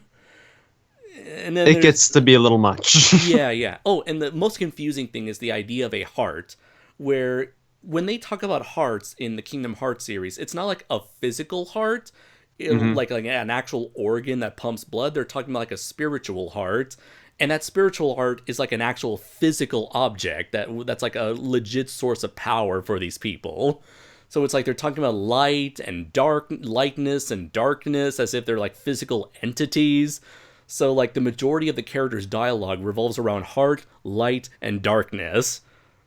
And then it there's gets to be a little much. yeah, yeah. Oh, and the most confusing thing is the idea of a heart, where when they talk about hearts in the Kingdom Hearts series, it's not like a physical heart, Hmm. like an actual organ that pumps blood. They're talking about like a spiritual heart, and that spiritual heart is like an actual physical object that's like a legit source of power for these people. So it's like they're talking about light and dark, lightness and darkness as if they're like physical entities. So like the majority of the character's dialogue revolves around heart, light, and darkness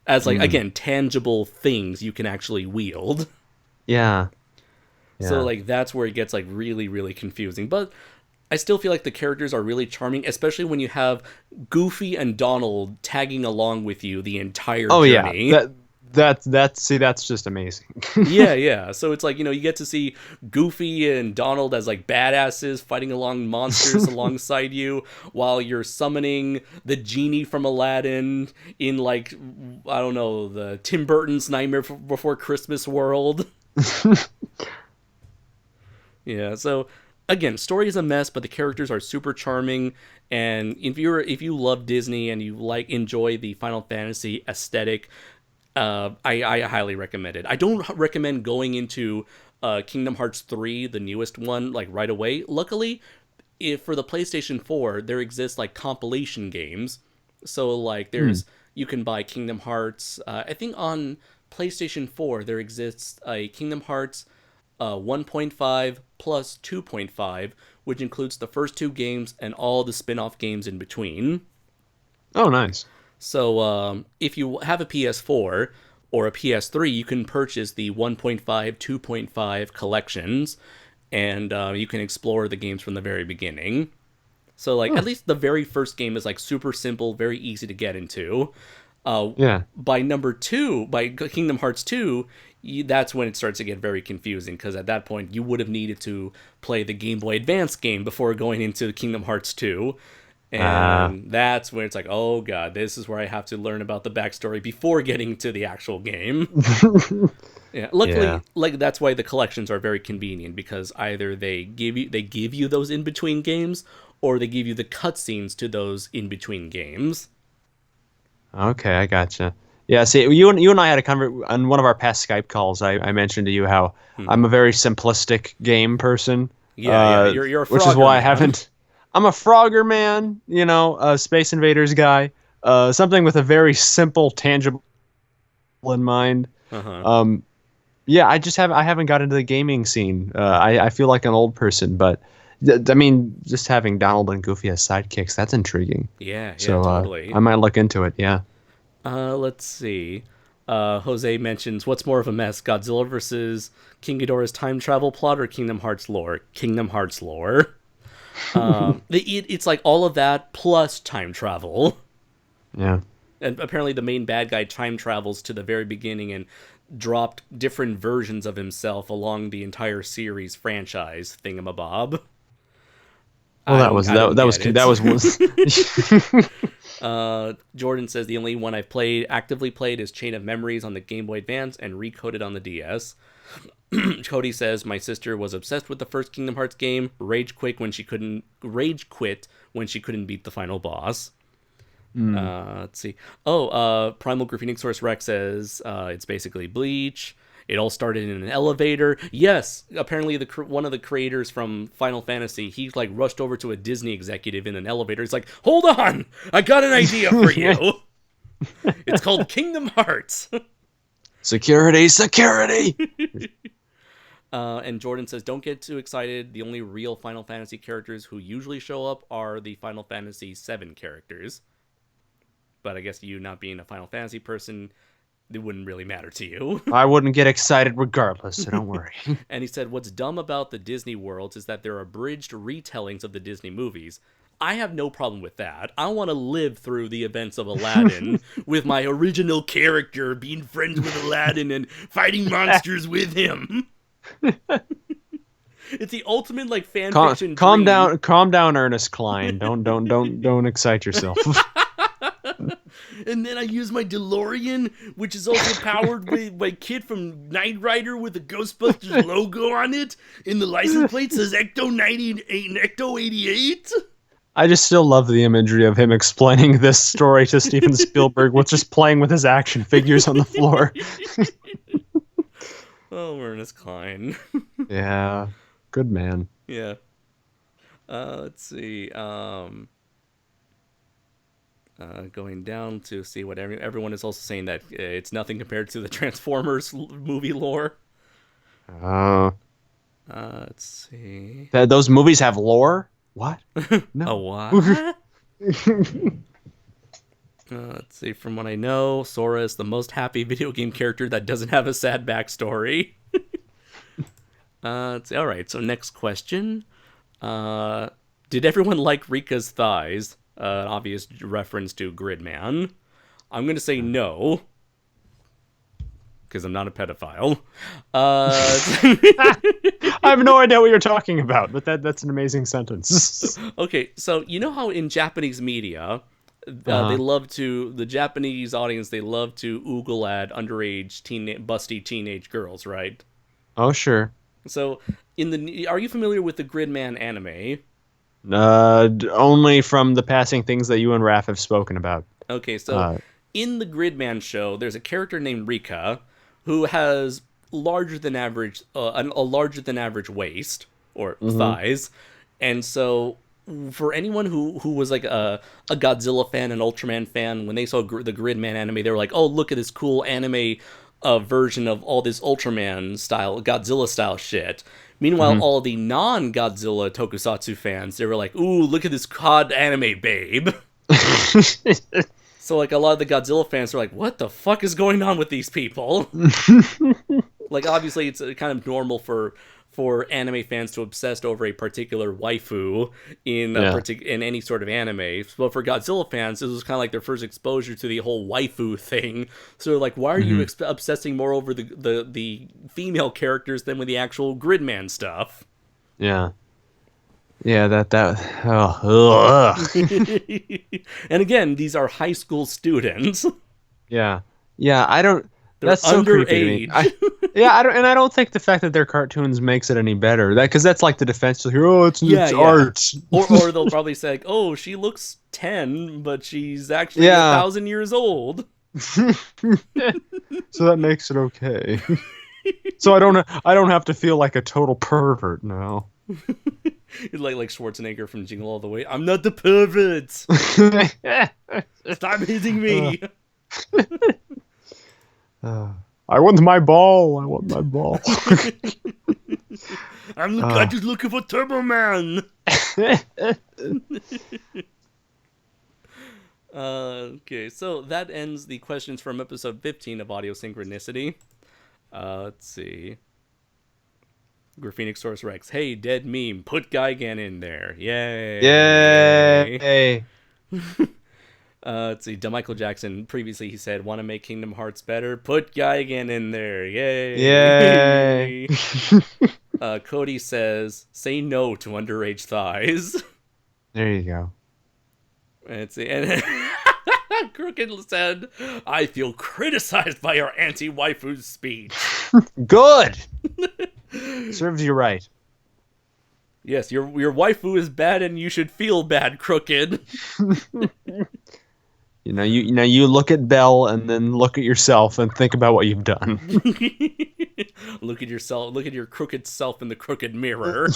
as like Mm. again tangible things you can actually wield. Yeah, So yeah. like that's where it gets like really really confusing. But I still feel like the characters are really charming, especially when you have Goofy and Donald tagging along with you the entire Oh yeah, journey. that's just amazing. Yeah, yeah. So it's like, you get to see Goofy and Donald as like badasses fighting along monsters alongside you while you're summoning the genie from Aladdin in like I don't know, the Tim Burton's Nightmare Before Christmas world. Yeah, so again, story is a mess, but the characters are super charming. And if you love Disney and you like enjoy the Final Fantasy aesthetic, I highly recommend it. I don't recommend going into Kingdom Hearts 3, the newest one, like right away. Luckily, if for the PlayStation 4, there exists like compilation games. So like Hmm. you can buy Kingdom Hearts. I think on PlayStation 4 there exists a Kingdom Hearts 1.5 plus 2.5, which includes the first two games and all the spin-off games in between. Oh, nice. So if you have a PS4 or a PS3, you can purchase the 1.5, 2.5 collections, and you can explore the games from the very beginning. So like Huh. at least the very first game is like super simple, very easy to get into. Uh, Yeah. by number two, by Kingdom Hearts 2, that's when it starts to get very confusing because at that point you would have needed to play the Game Boy Advance game before going into Kingdom Hearts 2. Uh, And that's when it's like, oh god, this is where I have to learn about the backstory before getting to the actual game. Yeah, yeah. luckily, like that's why the collections are very convenient because either they give you those in between games, or they give you the cutscenes to those in between games. Okay, I gotcha. Yeah, see, you and I had a on one of our past Skype calls. I mentioned to you how Hmm. I'm a very simplistic game person, Yeah, yeah, you're a which is Frogger why I man. haven't. I'm a Frogger man, a Space Invaders guy, something with a very simple, tangible in mind. Uh huh. Um, yeah, I haven't got into the gaming scene. I feel like an old person, but I mean, just having Donald and Goofy as sidekicks, that's intriguing. Yeah, yeah, So totally. I might look into it. Yeah. Let's see. Jose mentions what's more of a mess: Godzilla versus King Ghidorah's time travel plot or Kingdom Hearts lore? Kingdom Hearts lore. It's like all of that plus time travel. Yeah. And apparently, the main bad guy time travels to the very beginning and dropped different versions of himself along the entire series franchise thingamabob. Well, I don't, I don't that was get that it. was Jordan says the only one I've actively played is Chain of Memories on the Game Boy Advance and Recoded on the DS. Cody says my sister was obsessed with the first Kingdom Hearts game. Rage quit when she couldn't beat the final boss. Hmm. Let's see. Oh, Primal Graffiti Source Rex says it's basically Bleach. It all started in an elevator. Yes, apparently one of the creators from Final Fantasy, he like rushed over to a Disney executive in an elevator. He's like, "Hold on, I got an idea for you. It's called Kingdom Hearts." Security, security. And Jordan says, "Don't get too excited. The only real Final Fantasy characters who usually show up are the Final Fantasy VII characters." But I guess you not being a Final Fantasy person, it wouldn't really matter to you. I wouldn't get excited regardless, so don't worry. And he said, "What's dumb about the Disney worlds is that they're abridged retellings of the Disney movies. I have no problem with that. I want to live through the events of Aladdin with my original character being friends with Aladdin and fighting monsters with him." It's the ultimate like fan fiction. Calm down, Ernest Klein. Don't excite yourself. And then I use my DeLorean, which is also powered with my kit from Knight Rider with the Ghostbusters logo on it, and the license plate says Ecto 98 and Ecto 88. I just still love the imagery of him explaining this story to Steven Spielberg with just playing with his action figures on the floor. Oh, Ernest Klein. Yeah, good man. Yeah. Let's see. Going down to see what everyone is also saying that it's nothing compared to the Transformers movie lore. Let's see. Those movies have lore? What? No. A what? Let's see. From what I know, Sora is the most happy video game character that doesn't have a sad backstory. Let's see. All right. So next question. Did everyone like Rika's thighs? Obvious reference to Gridman. I'm going to say no, because I'm not a pedophile. I have no idea what you're talking about, but that's an amazing sentence. Okay, so you know how in Japanese media, the Japanese audience, they love to oogle at underage, busty teenage girls, right? Oh, sure. So, are you familiar with the Gridman anime? Only from the passing things that you and Raph have spoken about. Okay, so in the Gridman show, there's a character named Rika who has a larger than average waist or thighs, and so for anyone who was like a Godzilla fan, an Ultraman fan, when they saw the Gridman anime, they were like, "Oh, look at this cool anime version of all this Ultraman style, Godzilla style shit." Meanwhile, all the non-Godzilla tokusatsu fans, they were like, "Ooh, look at this hot anime babe." So, like, a lot of the Godzilla fans are like, "What the fuck is going on with these people?" Like, obviously, it's kind of normal for anime fans to obsess over a particular waifu in any sort of anime. But for Godzilla fans, this was kind of like their first exposure to the whole waifu thing. So, like, why are you obsessing more over the female characters than with the actual Gridman stuff? Yeah. Yeah, ugh. And again, these are high school students. Yeah, I don't. They're that's so creepy to me. I don't think the fact that they're cartoons makes it any better. Because that's like the defense. Like, oh, it's art. Or they'll probably say, like, "Oh, she looks 10, but she's actually 1,000 years old." So that makes it okay. So I don't have to feel like a total pervert now. like Schwarzenegger from Jingle All the Way. I'm not the pervert. Stop hitting me. I want my ball. I'm just looking for Turbo Man. Okay, so that ends the questions from episode 15 of Audio Synchronicity. Let's see. Graphenic Rex. Hey, dead meme. Put Gigan in there. Yay. Yay. Let's see. Michael Jackson, previously he said, "Want to make Kingdom Hearts better? Put Gigan in there." Yay. Yay. Cody says, "Say no to underage thighs." There you go. Let's see. And Crooked said, "I feel criticized by your anti-waifu speech." Good. Serves you right. Yes, your waifu is bad and you should feel bad, Crooked. You look at Belle and then look at yourself and think about what you've done. Look at yourself. Look at your crooked self in the crooked mirror.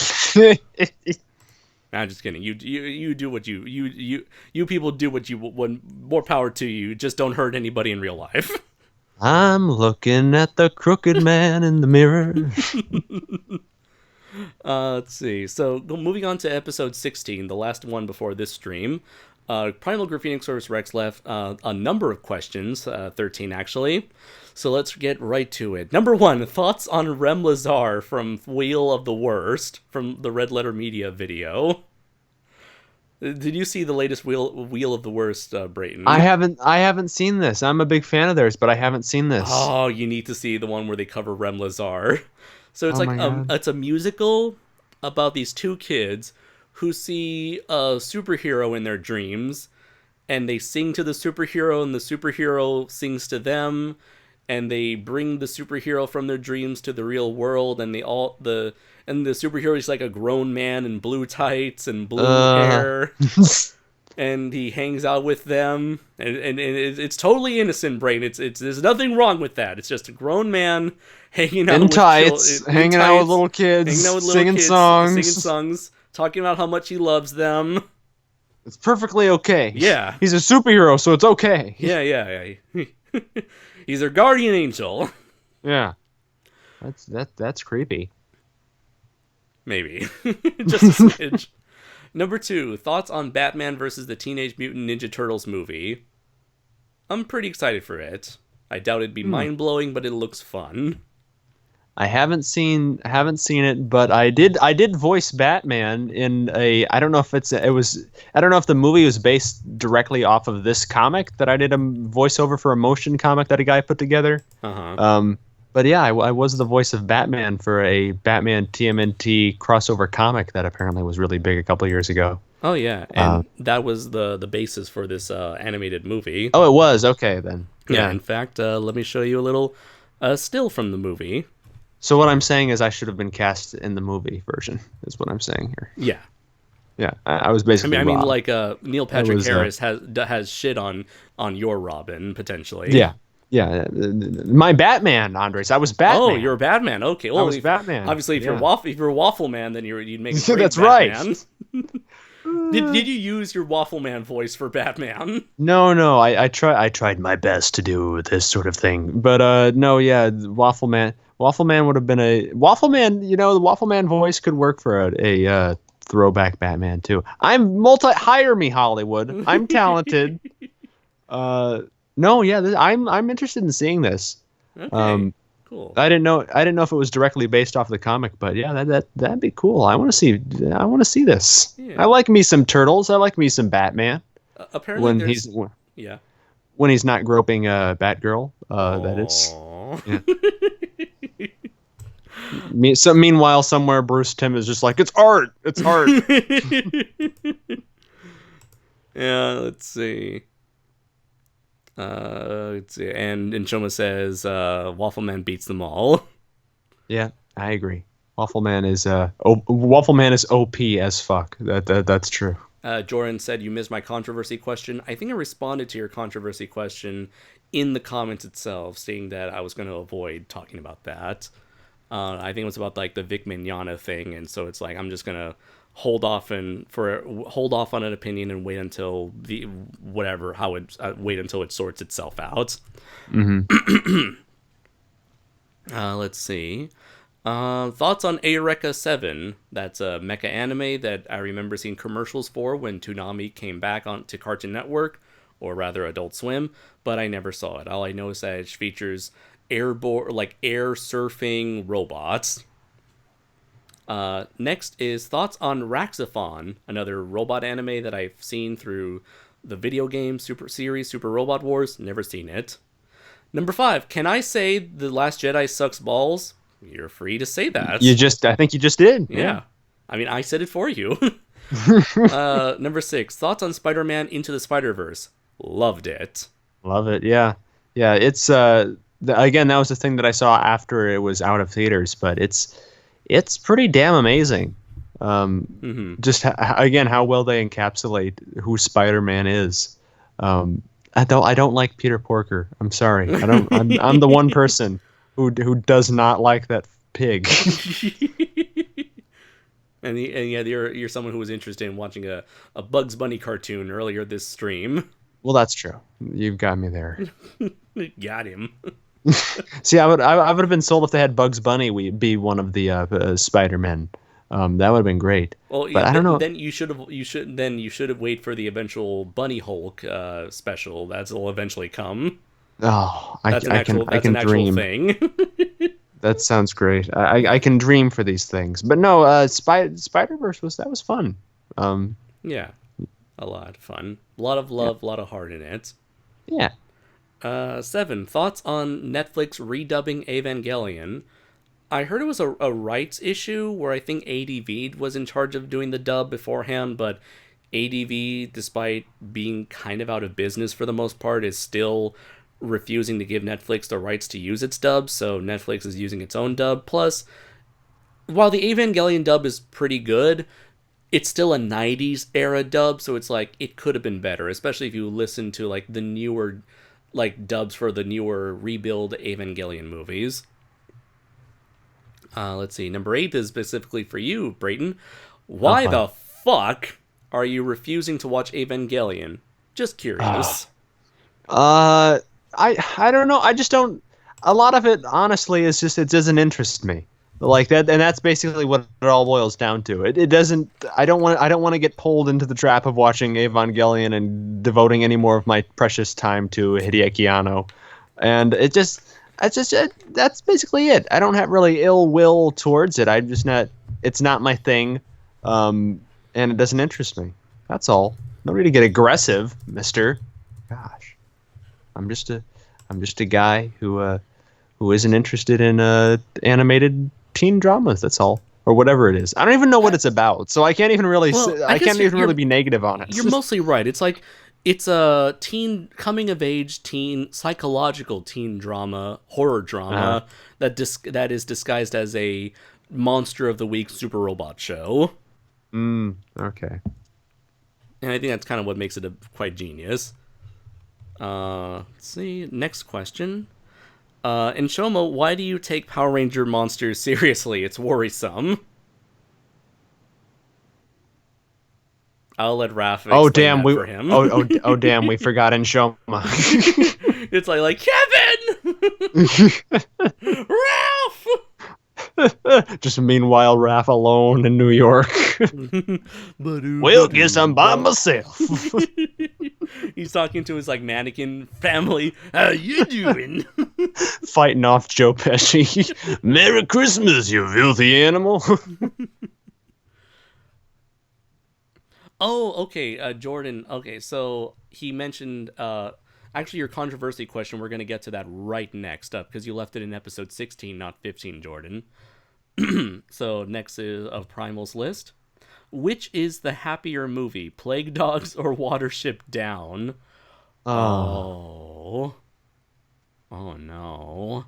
Nah, I'm just kidding. You do what you people do what you want. More power to you. Just don't hurt anybody in real life. I'm looking at the crooked man in the mirror. Let's see. So moving on to episode 16, the last one before this stream. Primal Graffenixorus Rex left a number of questions, 13 actually. So let's get right to it. Number 1, thoughts on Rem Lazar from Wheel of the Worst, from the Red Letter Media video. Did you see the latest Wheel of the Worst, Brayton? I haven't seen this. I'm a big fan of theirs, but I haven't seen this. Oh, you need to see the one where they cover Rem Lazar. So it's God. it's a musical about these two kids who see a superhero in their dreams, and they sing to the superhero, and the superhero sings to them, and they bring the superhero from their dreams to the real world, and the superhero is like a grown man in blue tights and blue hair, and he hangs out with them, and it's totally innocent, Brain. It's there's nothing wrong with that. It's just a grown man hanging out in tights, hanging out with little kids, singing songs, talking about how much he loves them. It's perfectly okay. Yeah. He's a superhero, so it's okay. Yeah. He's their guardian angel. Yeah. That's creepy. Maybe. Just a smidge. Number 2, thoughts on Batman versus the Teenage Mutant Ninja Turtles movie. I'm pretty excited for it. I doubt it'd be mind-blowing, but it looks fun. I haven't seen it, but I did voice Batman in a I don't know if the movie was based directly off of this comic that I did a voiceover for a motion comic that a guy put together. But yeah, I was the voice of Batman for a Batman TMNT crossover comic that apparently was really big a couple of years ago. Oh yeah, and that was the basis for this animated movie. Oh, it was? Okay then. Yeah, in fact, let me show you a little still from the movie. So what I'm saying is I should have been cast in the movie version, is what I'm saying here. Yeah. Yeah, I was basically I mean, Rob. like Neil Patrick Harris has shit on your Robin, potentially. Yeah. My Batman, Andres. I was Batman. Oh, you're a Batman. Okay. Well, I was Batman. Obviously, if you're a Waffle Man, then you'd make a great That's Batman. right. Did you use your Waffle Man voice for Batman? No. I tried my best to do this sort of thing, but no, yeah, Waffle Man would have been a Waffle Man. The Waffle Man voice could work for a throwback Batman too. Hire me, Hollywood. I'm talented. No, yeah, I'm interested in seeing this. Okay, cool. I didn't know if it was directly based off the comic, but yeah, that'd be cool. I want to see this. Yeah. I like me some turtles. I like me some Batman. Apparently, when he's not groping Batgirl. That is. Yeah. Meanwhile, somewhere Bruce Timm is just like, it's art. It's art. Yeah, let's see. And Inchoma says Waffle Man beats them all. Yeah, I agree. Waffle Man is OP as fuck. That's true. Joran said you missed my controversy question. I think I responded to your controversy question in the comments itself, saying that I was going to avoid talking about that. I think it was about like the Vic Mignogna thing, and so it's like I'm just gonna hold off on an opinion and wait until wait until it sorts itself out. Mm-hmm. Let's see. Thoughts on Eureka 7? That's a mecha anime that I remember seeing commercials for when Toonami came back to Cartoon Network, or rather Adult Swim, but I never saw it. All I know is that it features air surfing robots. Next is thoughts on Raxaphon, another robot anime that I've seen through the video game Super Robot Wars. Never seen it. Number 5, can I say The Last Jedi sucks balls? You're free to say that. I think you just did. Yeah. I mean, I said it for you. Number 6, thoughts on Spider-Man Into the Spider-Verse. Loved it. Love it. Yeah. It's again, that was the thing that I saw after it was out of theaters, but it's pretty damn amazing. Just again, how well they encapsulate who Spider-Man is. I don't like Peter Porker. I'm sorry. I don't. I'm the one person who does not like that pig. And yeah, you're someone who was interested in watching a Bugs Bunny cartoon earlier this stream. Well, that's true. You've got me there. Got him. See, I would have been sold if they had Bugs Bunny be one of the Spider-Men. That would have been great. Well, But yeah, I don't know. then you should have wait for the eventual Bunny Hulk special that'll eventually come. Oh, I That's an can actual I can dream. thing. That sounds great. I can dream for these things. But no, Spider-Verse was fun. Yeah, a lot of fun, a lot of love, a lot of heart in it. Yeah. 7 thoughts on Netflix redubbing Evangelion. I heard it was a rights issue where I think ADV was in charge of doing the dub beforehand, but ADV, despite being kind of out of business for the most part, is still refusing to give Netflix the rights to use its dub, so Netflix is using its own dub. Plus, while the Evangelion dub is pretty good, it's still a 90s era dub, so it's like it could have been better, especially if you listen to like the newer like dubs for the newer rebuild Evangelion movies. Let's see. Number 8 is specifically for you, Brayton. Why the fuck are you refusing to watch Evangelion? Just curious. I don't know. I just don't. A lot of it, honestly, is just it doesn't interest me. Like that, and that's basically what it all boils down to. It doesn't. I don't want to get pulled into the trap of watching Evangelion and devoting any more of my precious time to Hideaki Anno, and that's basically it. I don't have really ill will towards it. I'm just not. It's not my thing, and it doesn't interest me. That's all. No need to get aggressive, Mister. Gosh, I'm just a guy who isn't interested in animated teen dramas. That's all, or whatever it is. I don't even know what it's about, so I can't even really. Well, I can't even really be negative on it. You're mostly right. It's like it's a teen coming of age teen psychological teen drama, horror drama that is disguised as a monster of the week super robot show. Okay. And I think that's kind of what makes it quite genius. Let's see. Next question. And Shoma, why do you take Power Ranger monsters seriously? It's worrisome. I'll let Raph explain damn, that for him. Damn, we forgot Enshoma. It's like Kevin! Ralph! Just meanwhile, Raph alone in New York. We'll get some by myself. He's talking to his like mannequin family. How you doing? Fighting off Joe Pesci. Merry Christmas, you filthy animal. Oh, okay, Jordan. Okay, so he mentioned actually your controversy question. We're gonna get to that right next up because you left it in episode 16, not 15, Jordan. So next is of Primal's list. Which is the happier movie, Plague Dogs or Watership Down? Oh no.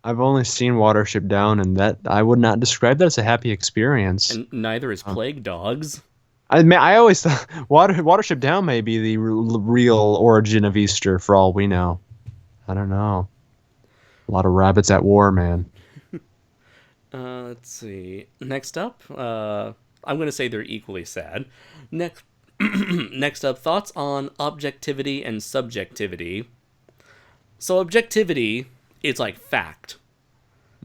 I've only seen Watership Down, and that I would not describe that as a happy experience. And neither is Plague Dogs. I always thought Watership Down may be the real origin of Easter, for all we know. I don't know. A lot of rabbits at war, man. Let's see. Next up, I'm going to say they're equally sad. Next up, thoughts on objectivity and subjectivity. So objectivity is like fact.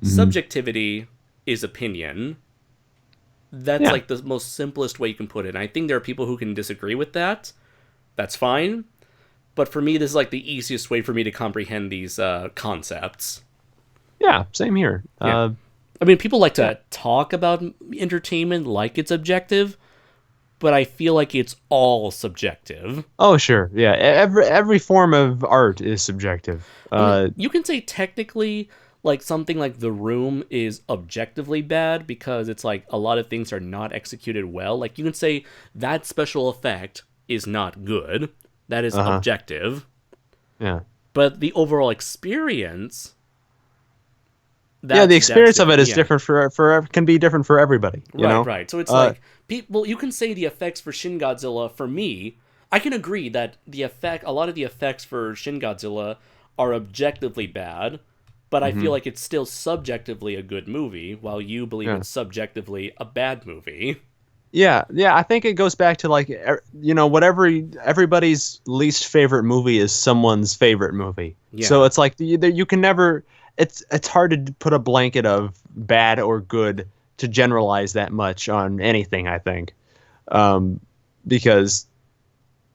Subjectivity is opinion. That's like the most simplest way you can put it. And I think there are people who can disagree with that. That's fine. But for me, this is like the easiest way for me to comprehend these concepts. Yeah, same here. Yeah. I mean, people like to talk about entertainment like it's objective, but I feel like it's all subjective. Oh, sure. Yeah, every form of art is subjective. I mean, you can say technically, like something like The Room is objectively bad because it's like a lot of things are not executed well. Like you can say that special effect is not good. That is objective. Yeah. But the overall experience... the experience of it is different for can be different for everybody. You know? Right. So it's like people. You can say the effects for Shin Godzilla for me I can agree that a lot of the effects for Shin Godzilla are objectively bad, but I feel Hmm. like it's still subjectively a good movie, while you believe Yeah. it's subjectively a bad movie. Yeah, yeah, I think it goes back to like whatever everybody's least favorite movie is someone's favorite movie. So Yeah. it's like you can never it's hard to put a blanket of bad or good to generalize that much on anything, I think. Um, because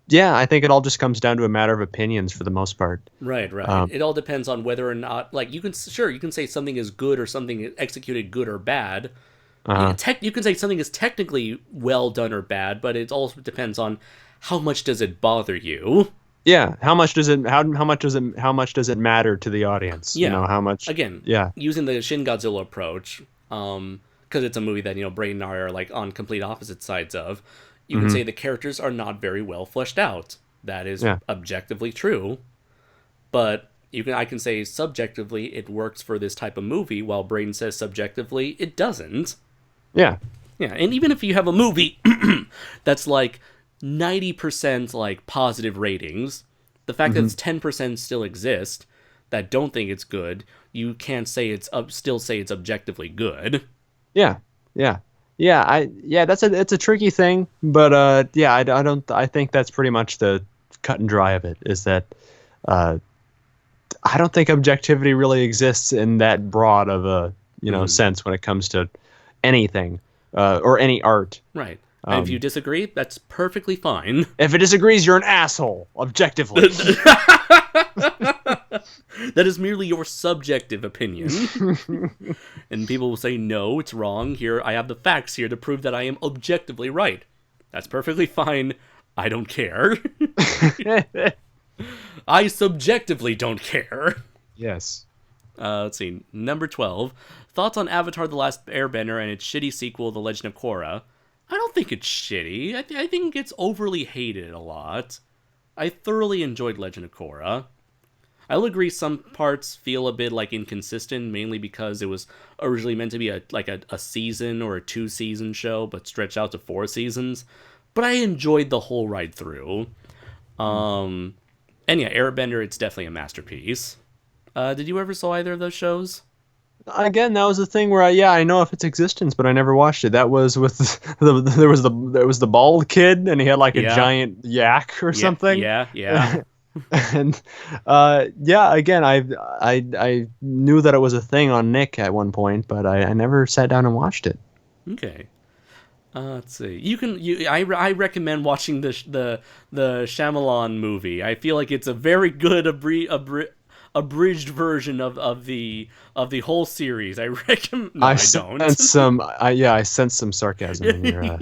yeah, I think it all just comes down to a matter of opinions for the most part. Right, right. Um, It all depends on whether or not, like, you can say something is good or something is executed good or bad. uh, You can say something is technically well done or bad, but it also depends on how much does it bother you. yeah, how much does it matter to the audience? You Yeah. know, how much Again, yeah. using the Shin Godzilla approach, because it's a movie that Braden and I are like on complete opposite sides of. You can Hmm. say the characters are not very well fleshed out. That is Yeah. objectively true, but I can say subjectively it works for this type of movie, while Braden says subjectively it doesn't. Yeah. Yeah, and even if you have a movie that's like 90% like positive ratings, the fact that Hmm. it's 10% still exist that don't think it's good, you can't say still say it's objectively good. Yeah, yeah, yeah. It's a tricky thing, but yeah, I don't. I think that's pretty much the cut and dry of it. Is that uh, I don't think objectivity really exists in that broad of a sense when it comes to anything or any art. Right. And if you Um, disagree, that's perfectly fine. if it disagrees, you're an asshole. Objectively. That is merely your subjective opinion. And people will say, no, it's wrong. Here, I have the facts here to prove that I am objectively right. That's perfectly fine. I don't care. I subjectively don't care. Yes. Let's see. Number 12. Thoughts on Avatar The Last Airbender and its shitty sequel, The Legend of Korra. I don't think it's shitty. I think it's overly hated a lot. I thoroughly enjoyed Legend of Korra. I'll agree some parts feel a bit like inconsistent, mainly because it was originally meant to be a season or a 2-season show, but stretched out to 4 seasons. But I enjoyed the whole ride through. And yeah, Airbender, it's definitely a masterpiece. Did you ever saw either of those shows? Again, that was the thing where I know of its existence, but I never watched it. That was with there was the bald kid, and he had like a Yeah. giant yak or Yeah, something. yeah. And yeah, again, I knew that it was a thing on Nick at one point, but I never sat down and watched it. Okay. Let's see. I recommend watching the Shyamalan movie. I feel like it's a very good abridged version of the whole series. I recommend. No, I don't. I sense some sarcasm in your.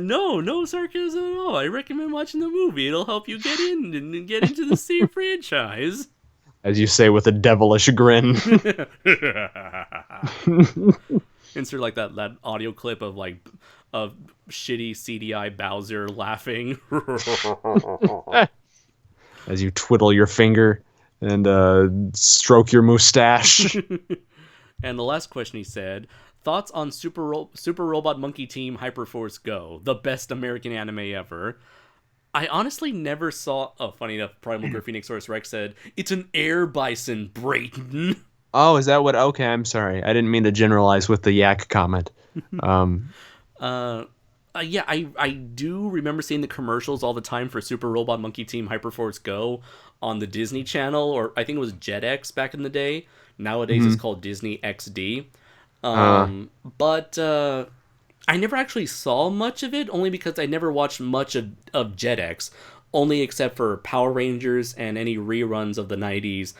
No sarcasm at all. I recommend watching the movie. It'll help you get in and get into the sea franchise. As you say with a devilish grin. Insert like that audio clip of of shitty CDI Bowser laughing. As you twiddle your finger and stroke your mustache. And the last question he said, thoughts on Super Robot Monkey Team Hyperforce Go, the best American anime ever. I honestly never saw. Oh, funny enough, Primal Phoenixsaurus Rex said it's an air bison, Brayton. Oh, is that what? Okay, I'm sorry. I didn't mean to generalize with the yak comment. Yeah, I do remember seeing the commercials all the time for Super Robot Monkey Team Hyperforce Go on the Disney Channel, or I think it was Jetix back in the day. Nowadays it's called Disney XD. But I never actually saw much of it, only because I never watched much of Jetix, only except for Power Rangers and any reruns of the 90s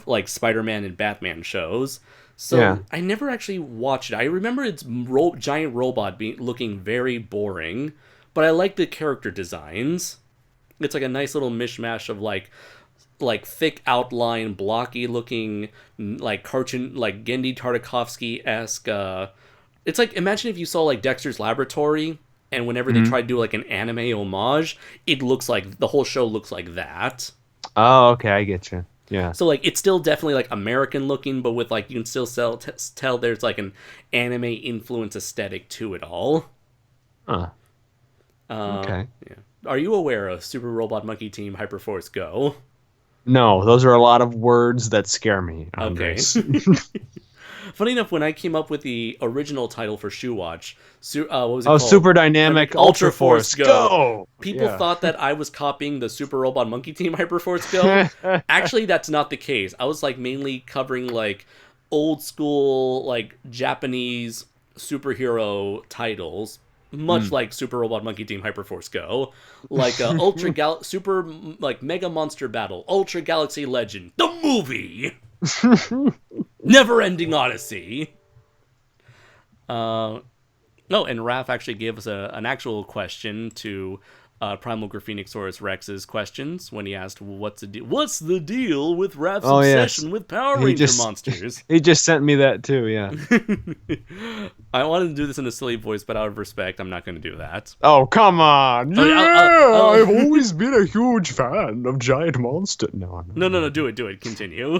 like Spider-Man and Batman shows. So Yeah. I never actually watched it. I remember its giant robot looking very boring, but I like the character designs. It's like a nice little mishmash of like thick outline, blocky looking, like cartoon, like Gendy Tartakovsky-esque. It's like, imagine if you saw like Dexter's Laboratory, and whenever they try to do like an anime homage, it looks like the whole show looks like that. Oh, okay, I get you. Yeah. So like it's still definitely like American looking, but with like you can still tell there's like an anime influence aesthetic to it all. Huh. Okay. Yeah. are you aware of Super Robot Monkey Team Hyperforce Go? No, those are a lot of words that scare me, Okay. Andres. Funny enough, when I came up with the original title for Shoe Watch, what was it Oh, called? Super Dynamic Ultra Ultra Force Force, Go. go! People Yeah. thought that I was copying the Super Robot Monkey Team Hyperforce Go. Actually, that's not the case. I was like mainly covering like old school like Japanese superhero titles, much Mm. like Super Robot Monkey Team Hyperforce Go, like Super like Mega Monster Battle, Ultra Galaxy Legend, the movie, Never Ending Odyssey. No, and Raph actually gave us an actual question to Primal Graphenosaurus Rex's questions when he asked, What's the deal with Raph's Oh yes, obsession with Power he Ranger just monsters?" he just sent me that too. Yeah. I wanted to do this in a silly voice, but out of respect, I'm not going to do that. Oh come on! Oh, Yeah, yeah, I'll- I've always been a huge fan of giant monster. No, No, do it. Continue.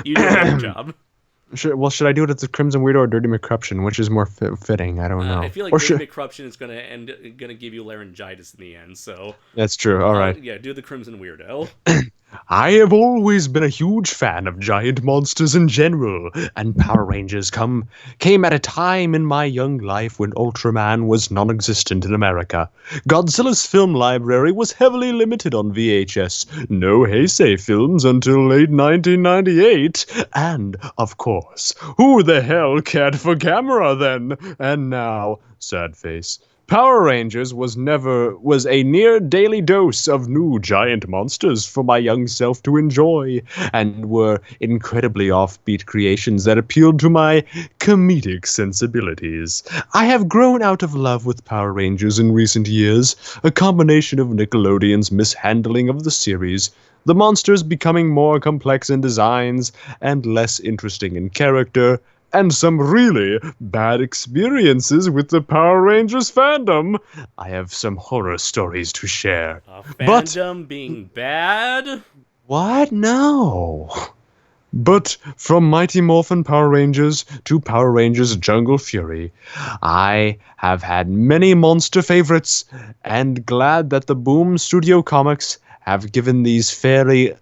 You do a better job. Should I do it as the Crimson Weirdo or Dirty McCruption? Which is more fitting? I don't know. I feel like Or Dirty should... McCruption is gonna give you laryngitis in the end. So That's true. All right. yeah, do the Crimson Weirdo. I have always been a huge fan of giant monsters in general, and Power Rangers came at a time in my young life when Ultraman was non-existent in America. Godzilla's film library was heavily limited on VHS. No Heisei films until late 1998. And, of course, who the hell cared for camera then? And now, sad face. Power Rangers was a near daily dose of new giant monsters for my young self to enjoy, and were incredibly offbeat creations that appealed to my comedic sensibilities. I have grown out of love with Power Rangers in recent years, a combination of Nickelodeon's mishandling of the series, the monsters becoming more complex in designs and less interesting in character, and some really bad experiences with the Power Rangers fandom. I have some horror stories to share. But Fandom being bad. what? No. But from Mighty Morphin Power Rangers to Power Rangers Jungle Fury, I have had many monster favorites, and glad that the Boom Studio Comics have given these fairly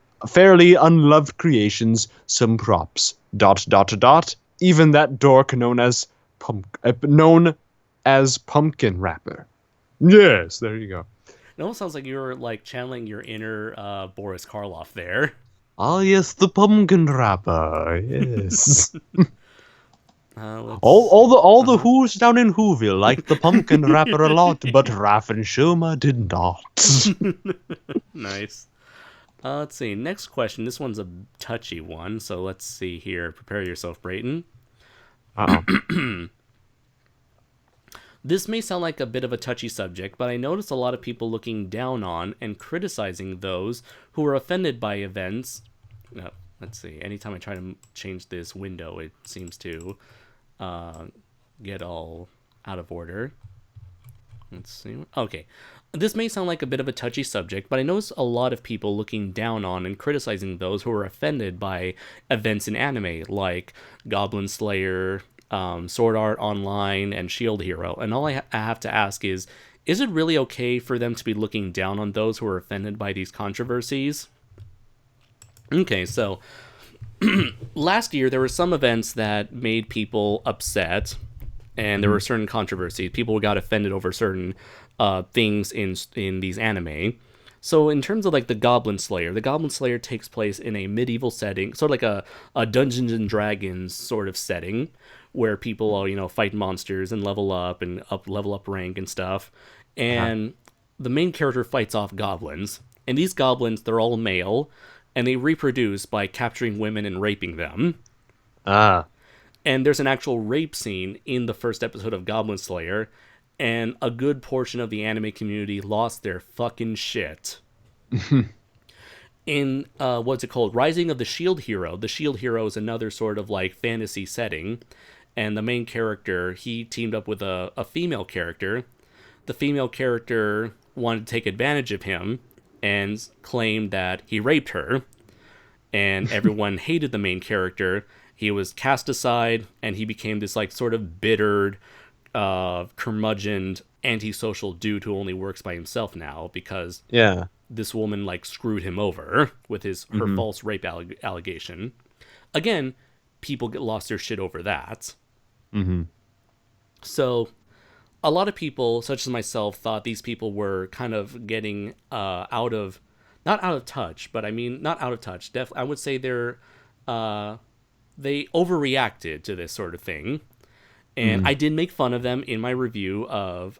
unloved creations some props. ... Even that dork known as Pumpkin Rapper. Yes, there you go. It almost sounds like you're like channeling your inner Boris Karloff there. Ah, yes, the Pumpkin Rapper. Yes. Let's... all the Who's down in Whoville liked the Pumpkin Rapper a lot, but Raph and Shoma did not. Nice. Let's see. Next question. This one's a touchy one, so let's see here. Prepare yourself, Brayton. Uh-oh. This may sound like a bit of a touchy subject, but I noticed a lot of people looking down on and criticizing those who were offended by events. No, let's see. Anytime I try to change this window, it seems to get all out of order. Let's see. Okay. This may sound like a bit of a touchy subject, but I noticed a lot of people looking down on and criticizing those who were offended by events in anime, like Goblin Slayer, Sword Art Online, and Shield Hero. And all I have to ask is it really okay for them to be looking down on those who are offended by these controversies? Okay, so last year there were some events that made people upset, and there were certain controversies. People got offended over certain things in these anime. So in terms of like the Goblin Slayer takes place in a medieval setting, sort of like a Dungeons and Dragons sort of setting, where people fight monsters and level up rank and stuff. And the main character fights off goblins, and these goblins, they're all male, and they reproduce by capturing women and raping them. And there's an actual rape scene in the first episode of Goblin Slayer, and a good portion of the anime community lost their fucking shit. In, what's it called? Rising of the Shield Hero. The Shield Hero is another sort of like fantasy setting, and the main character, he teamed up with a female character. The female character wanted to take advantage of him and claimed that he raped her, and everyone hated the main character. He was cast aside, and he became this like sort of bittered, curmudgeoned antisocial dude who only works by himself now because Yeah. this woman like screwed him over with her Hmm. false rape allegation. Again, people get lost their shit over that. Hmm. So a lot of people, such as myself, thought these people were kind of getting out of, not out of touch, but I mean not out of touch. I would say they overreacted to this sort of thing, and Hmm. I did make fun of them in my review of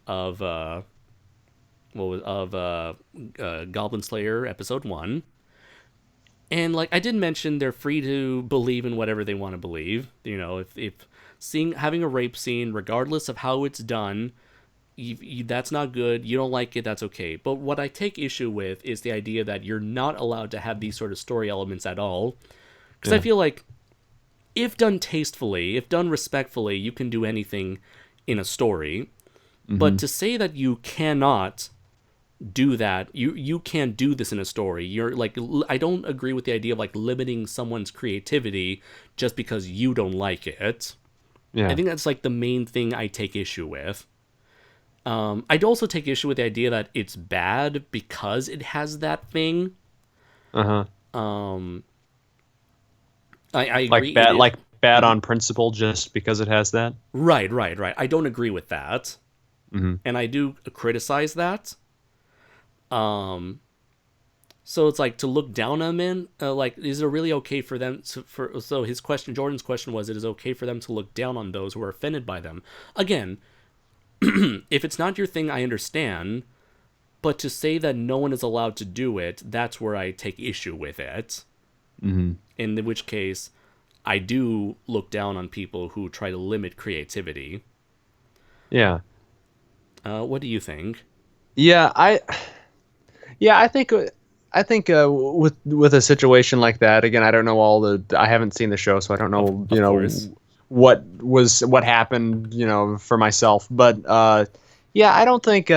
Goblin Slayer episode 1. And like I did mention, they're free to believe in whatever they want to believe. You know, if having a rape scene, regardless of how it's done, that's not good. You don't like it, that's okay. But what I take issue with is the idea that you're not allowed to have these sort of story elements at all. Because I Yeah. feel like if done tastefully, if done respectfully, you can do anything in a story. But Hmm. to say that you cannot do that, you can't do this in a story. You're like, I don't agree with the idea of like limiting someone's creativity just because you don't like it. I Yeah. think that's like the main thing I take issue with. I'd also take issue with the idea that it's bad because it has that thing. Uh-huh. Um, I agree it is. Like bad on principle just because it has that. Right. I don't agree with that, Hmm. and I do criticize that. Um, so it's like to look down on men. Like, is it really okay for them to, for? So his question, Jordan's question was, it is okay for them to look down on those who are offended by them. Again, if it's not your thing, I understand. But to say that no one is allowed to do it, that's where I take issue with it. Hmm. In which case, I do look down on people who try to limit creativity. Yeah. What do you think? Yeah, yeah, I think with a situation like that, again, I don't know I haven't seen the show, so I don't know, Of course. what happened, for myself. But yeah, I don't think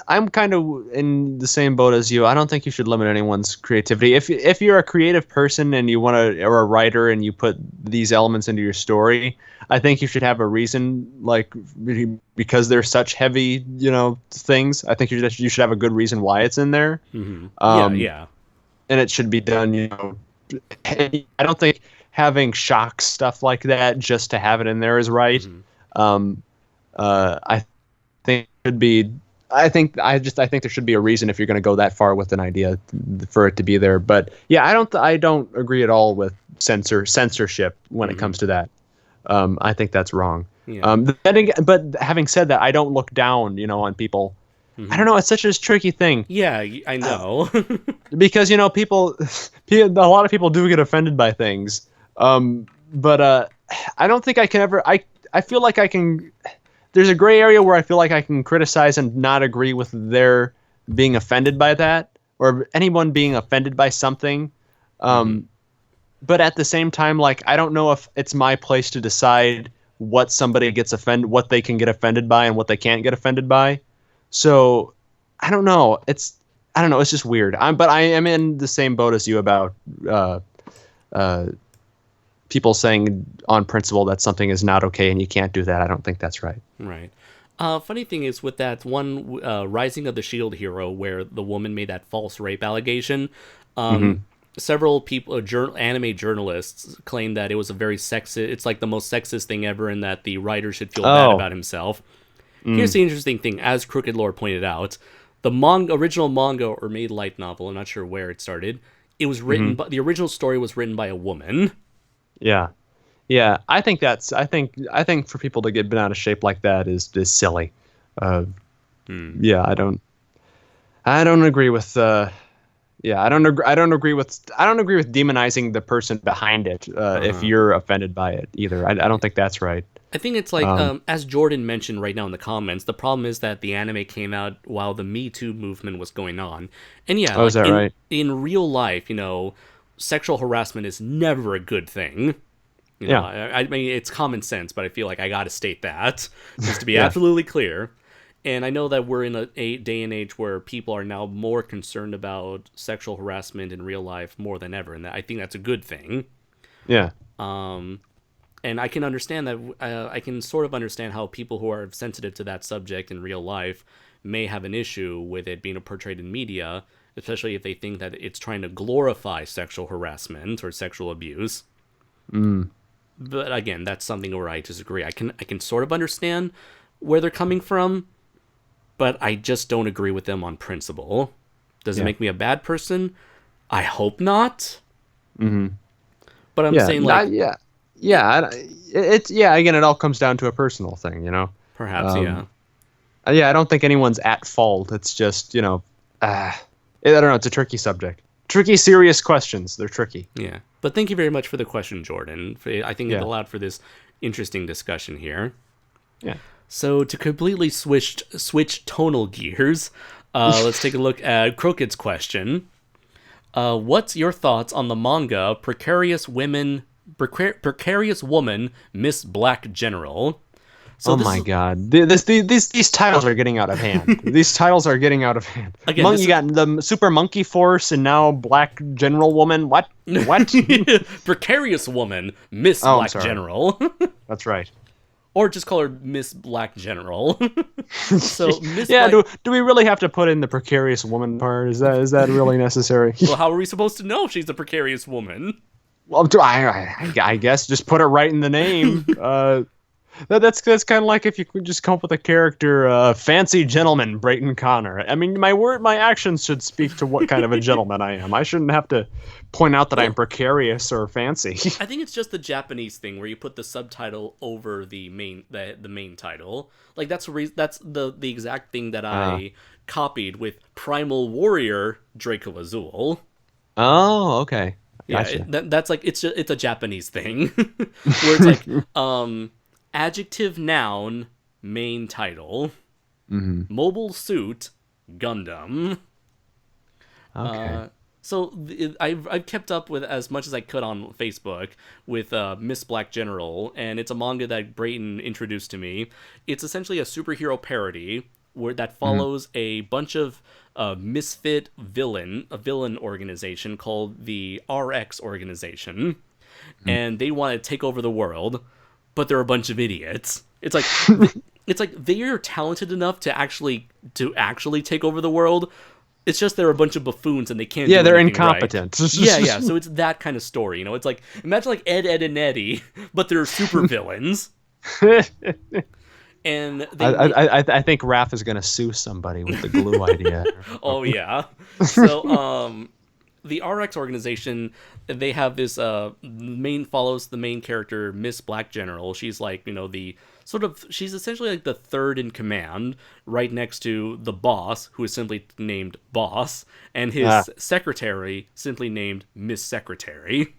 I'm kind of in the same boat as you. I don't think you should limit anyone's creativity. If you're a creative person and you want to, or a writer and you put these elements into your story, I think you should have a reason, like because they're such heavy, things. I think you should have a good reason why it's in there. Yeah, Um, yeah. and it should be done, I don't think having shock stuff like that just to have it in there is right. Um, I think it should be. I think there should be a reason if you're going to go that far with an idea for it to be there. But yeah, I don't agree at all with censorship when it comes to that. I think that's wrong. Yeah. But having said that, I don't look down, on people. I don't know. It's such a tricky thing Yeah, I know. because a lot of people do get offended by things. But I don't think I can ever. I feel like I can. There's a gray area where I feel like I can criticize and not agree with their being offended by that or anyone being offended by something. But at the same time, like, I don't know if it's my place to decide what what they can get offended by and what they can't get offended by. So I don't know. I don't know. It's just weird. But I am in the same boat as you about uh, uh, people saying on principle that something is not okay and you can't do that. I don't think that's right. Right. Funny thing is with that one Rising of the Shield hero where the woman made that false rape allegation, Hmm. several people, anime journalists, claim that it was a very sexist. It's like the most sexist thing ever, and that the writer should feel bad Oh. about himself. Here's the interesting thing, as Crooked Lord pointed out, the original manga or made light novel. I'm not sure where it started. It was written, but the original story was written by a woman. Yeah. Yeah, I think for people to get bent out of shape like that is silly. Yeah, I don't agree with yeah, I don't agree with demonizing the person behind it if you're offended by it either. I don't think that's right. I think it's like, Um, as Jordan mentioned right now in the comments, the problem is that the anime came out while the Me Too movement was going on. And yeah, oh, is like that right? in real life, sexual harassment is never a good thing. Yeah. I mean, it's common sense, but I feel like I got to state that just to be Yeah. absolutely clear. And I know that we're in a day and age where people are now more concerned about sexual harassment in real life more than ever, and I think that's a good thing. Yeah. And And I can understand that. I can sort of understand how people who are sensitive to that subject in real life may have an issue with it being portrayed in media, especially if they think that it's trying to glorify sexual harassment or sexual abuse. Mm. But again, that's something where I disagree. I can sort of understand where they're coming from, but I just don't agree with them on principle. Does it make me a bad person? I hope not. Mm-hmm. But I'm saying, like, It's Again, it all comes down to a personal thing, you know. perhaps, yeah. Yeah, I don't think anyone's at fault. It's just, I don't know. It's a tricky subject. Tricky, serious questions. They're tricky. Yeah. But thank you very much for the question, Jordan. I think it Yeah. allowed for this interesting discussion here. Yeah. So to completely switch tonal gears, let's take a look at Crooked's question. What's your thoughts on the manga Precarious Woman, Miss Black General? So Oh my God! These titles are getting out of hand. These titles are getting out of hand. Again, You got the Super Monkey Force and now Black General Woman. What? What? Precarious Woman, Miss Oh, I'm Black sorry. General. That's right. Or just call her Miss Black General. So Miss Yeah. Black... Do we really have to put in the precarious woman part? Is that really necessary? Well, how are we supposed to know if she's a precarious woman? Well, I guess just put it right in the name. That's kind of like if you could just come up with a character, fancy gentleman, Brayton Connor. I mean, my actions should speak to what kind of a gentleman I am. I shouldn't have to point out that I'm precarious or fancy. I think it's just the Japanese thing where you put the subtitle over the main title. Like that's the exact thing that I copied with Primal Warrior Draco Azul. Oh, okay. Yeah, Gotcha. that's like it's a Japanese thing where it's like adjective noun main title, mobile suit Gundam. Okay. So I've kept up with as much as I could on Facebook with Miss Black General, and it's a manga that Brayton introduced to me. It's essentially a superhero parody that follows a bunch of misfit a villain organization called the RX organization, and they want to take over the world, but they're a bunch of idiots. It's like they are talented enough to actually take over the world. It's just they're a bunch of buffoons and they can't. Yeah, do they're anything incompetent. Right. Yeah. So it's that kind of story. It's like imagine like Ed, and Eddie, but they're super villains. And I think Raph is gonna sue somebody with the glue idea. Oh yeah. So the RX organization, they have this follows the main character, Miss Black General. She's like, she's essentially like the third in command, right next to the boss, who is simply named Boss, and his secretary, simply named Miss Secretary.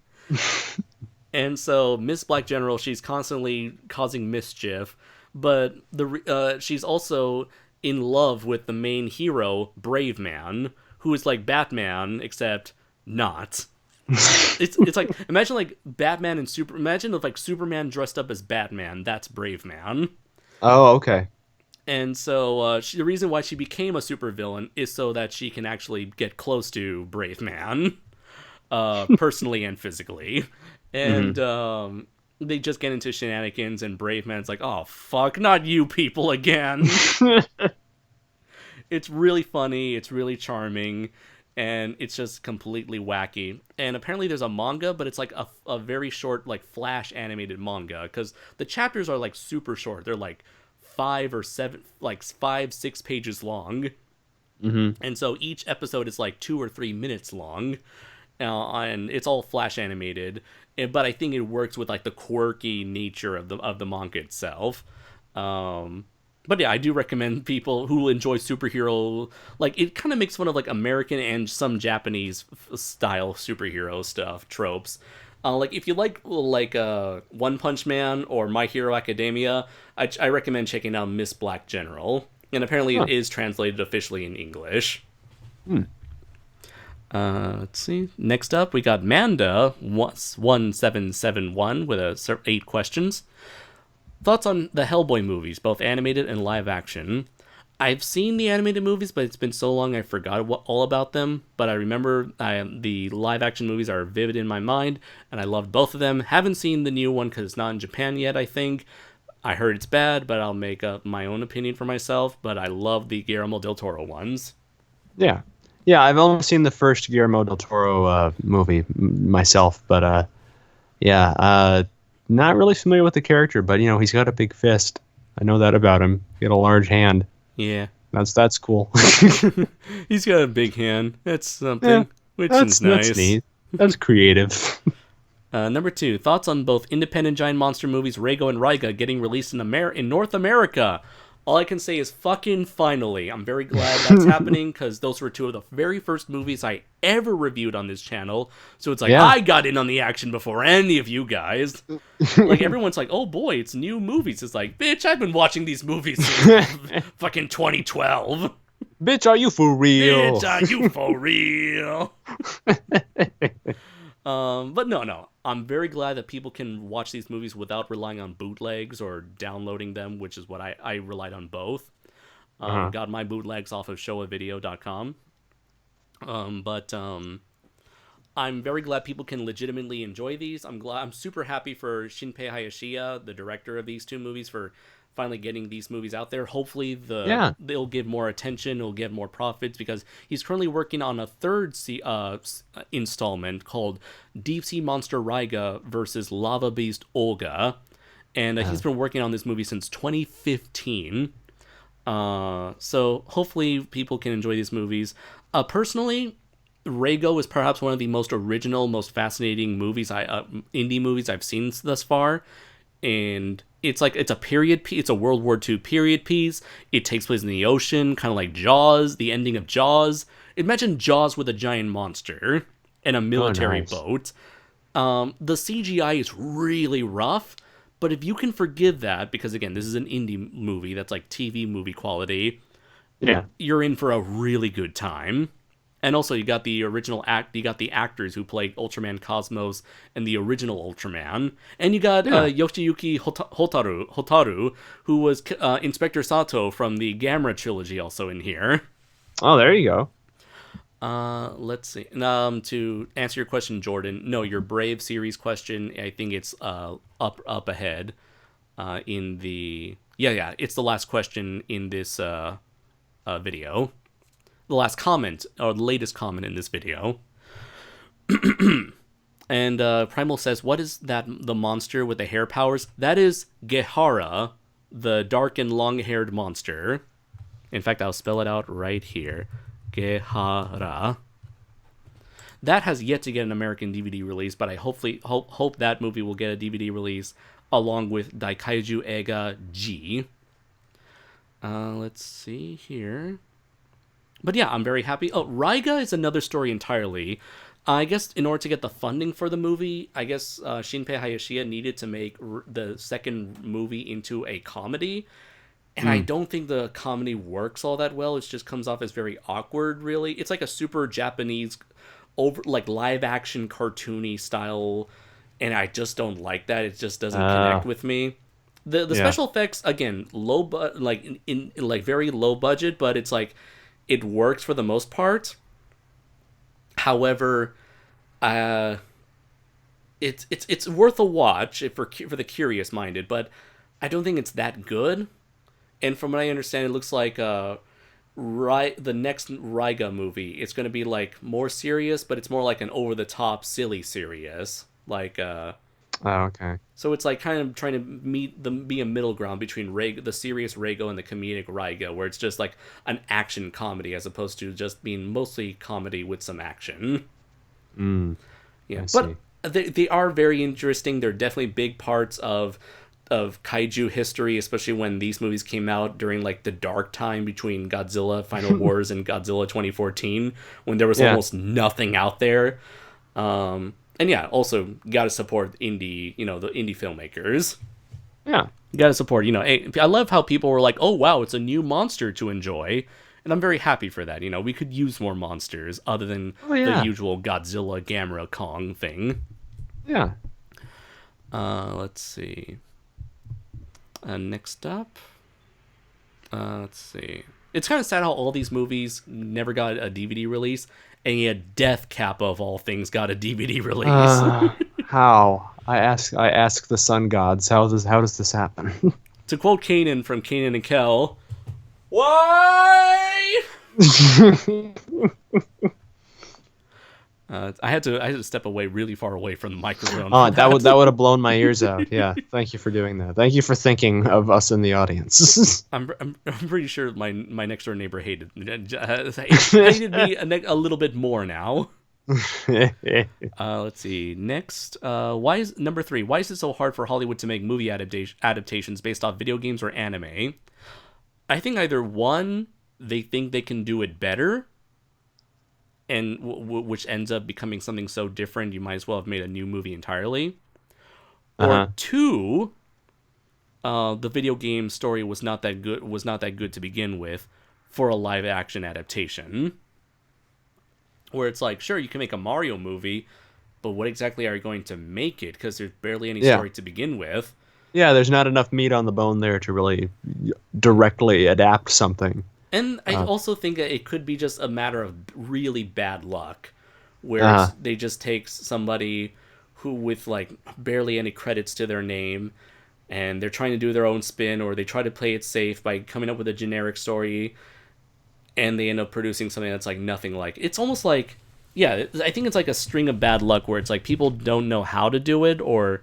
And so Miss Black General, she's constantly causing mischief, but she's also in love with the main hero, Brave Man, who is like Batman, except not. It's like imagine like Batman and imagine if like Superman dressed up as Batman. That's Brave Man. Oh, okay. And so the reason why she became a supervillain is so that she can actually get close to Brave Man, personally and physically. And they just get into shenanigans, and Brave Man's like, "Oh fuck, not you people again." It's really funny. It's really charming. And it's just completely wacky. And apparently there's a manga, but it's like a very short, like flash animated manga, because the chapters are like super short. They're like 5-6 pages long. And so each episode is like 2 or 3 minutes long, and it's all flash animated. But I think it works with like the quirky nature of the manga itself. But yeah, I do recommend people who enjoy superhero, like it kind of makes fun of like American and some Japanese style superhero stuff, tropes. Like if you like One Punch Man or My Hero Academia, I recommend checking out Miss Black General. And apparently it is translated officially in English. Let's see. Next up, we got Manda 1771 with 8 questions. Thoughts on the Hellboy movies, both animated and live action? I've seen the animated movies, but it's been so long I forgot all about them. But I remember the live action movies are vivid in my mind, and I loved both of them. Haven't seen the new one because it's not in Japan yet, I think. I heard it's bad, but I'll make up my own opinion for myself. But I love the Guillermo del Toro ones. Yeah, yeah. I've only seen the first Guillermo del Toro movie myself, but yeah, not really familiar with the character. But he's got a big fist. I know that about him. He got a large hand. Yeah. That's cool. He's got a big hand. That's Yeah, something, which is nice. That's neat. That's creative. Number 2, thoughts on both independent giant monster movies Reigo and Raiga getting released in North America. All I can say is fucking finally. I'm very glad that's happening because those were two of the very first movies I ever reviewed on this channel. So it's like Yeah. I got in on the action before any of you guys. Like everyone's like, oh boy, it's new movies. It's like, bitch, I've been watching these movies since fucking 2012. Bitch, are you for real? Bitch, are you for real? But no. I'm very glad that people can watch these movies without relying on bootlegs or downloading them, which is what I relied on both. Got my bootlegs off of showavideo.com. But I'm very glad people can legitimately enjoy these. I'm super happy for Shinpei Hayashiya, the director of these two movies, for finally getting these movies out there. Hopefully they'll give more attention, it'll get more profits, because he's currently working on a third installment called Deep Sea Monster Raiga versus Lava Beast Olga. And he's been working on this movie since 2015. So hopefully people can enjoy these movies. Personally, Reigo is perhaps one of the most original, most fascinating movies indie movies I've seen thus far. And it's a period piece. It's a World War II period piece. It takes place in the ocean, kind of like Jaws, the ending of Jaws. Imagine Jaws with a giant monster and a military boat. The CGI is really rough, but if you can forgive that, because again, this is an indie movie that's like TV movie quality, you're in for a really good time. And also, you got the actors who played Ultraman Cosmos and the original Ultraman, and you got Yoshiyuki Hotaru, who was Inspector Sato from the Gamera trilogy, also in here. Oh, there you go. Let's see. To answer your question, Jordan, no, your Brave series question, I think it's up ahead. In the it's the last question in this video. The last comment, or the latest comment in this video. And Primal says, what is that, the monster with the hair powers? That is Gehara, the dark and long-haired monster. In fact, I'll spell it out right here. Gehara. That has yet to get an American DVD release, but I hope that movie will get a DVD release along with Daikaiju Eiga G. Let's see here. But yeah, I'm very happy. Oh, Raiga is another story entirely. I guess in order to get the funding for the movie, I guess Shinpei Hayashiya needed to make the second movie into a comedy. And I don't think the comedy works all that well. It just comes off as very awkward, really. It's like a super Japanese, live action cartoony style. And I just don't like that. It just doesn't connect with me. The special effects, again, very low budget, but it's like, it works for the most part. However, it's worth a watch for the curious minded, but I don't think it's that good. And from what I understand, it looks like the next Raiga movie, it's going to be like more serious, but it's more like an over the top silly serious, like Oh, okay. So it's like kind of trying to be a middle ground between the serious Reigo and the comedic Raiga, where it's just like an action comedy as opposed to just being mostly comedy with some action. Yeah, but they are very interesting. They're definitely big parts of kaiju history, especially when these movies came out during like the dark time between Godzilla Final Wars and Godzilla 2014, when there was almost nothing out there. And yeah, also gotta support indie, the indie filmmakers. Yeah. You gotta support, I love how people were like, oh wow, it's a new monster to enjoy. And I'm very happy for that. We could use more monsters other than the usual Godzilla, Gamera, Kong thing. Yeah. Let's see. Next up. Let's see. It's kind of sad how all these movies never got a DVD release, and yet Death Kappa of all things got a DVD release. How? I ask the sun gods. How does this happen? To quote Kanan from Kanan and Kel, why? I had to step away really far away from the microphone. Oh, that would have blown my ears out. Yeah, thank you for doing that. Thank you for thinking of us in the audience. I'm pretty sure my next door neighbor hated me a little bit more now. Let's see. Next, why is number 3? Why is it so hard for Hollywood to make movie adaptations based off video games or anime? I think either one, they think they can do it better, and which ends up becoming something so different you might as well have made a new movie entirely. Or 2, the video game story was not that good to begin with for a live action adaptation. Where it's like, sure, you can make a Mario movie, but what exactly are you going to make it? Because there's barely any story to begin with. Yeah, there's not enough meat on the bone there to really directly adapt something. And I also think that it could be just a matter of really bad luck, where they just take somebody who with like barely any credits to their name, and they're trying to do their own spin, or they try to play it safe by coming up with a generic story, and they end up producing something that's like nothing like. It's almost like, yeah, I think it's like a string of bad luck where it's like people don't know how to do it or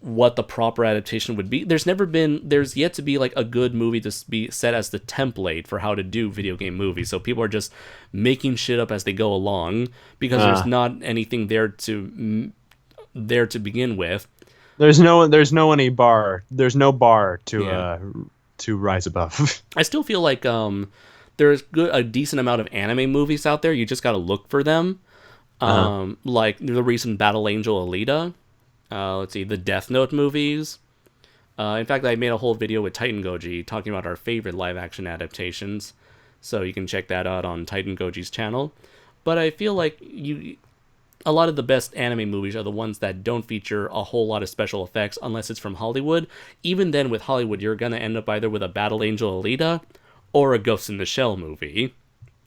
what the proper adaptation would be. There's yet to be like a good movie to be set as the template for how to do video game movies. So people are just making shit up as they go along because there's not anything there to begin with. There's no bar to rise above. I still feel like there's a decent amount of anime movies out there. You just got to look for them. Like the recent Battle Angel Alita. Let's see, the Death Note movies. In fact, I made a whole video with Titan Goji talking about our favorite live-action adaptations. So you can check that out on Titan Goji's channel. But I feel like a lot of the best anime movies are the ones that don't feature a whole lot of special effects unless it's from Hollywood. Even then, with Hollywood, you're going to end up either with a Battle Angel Alita or a Ghost in the Shell movie,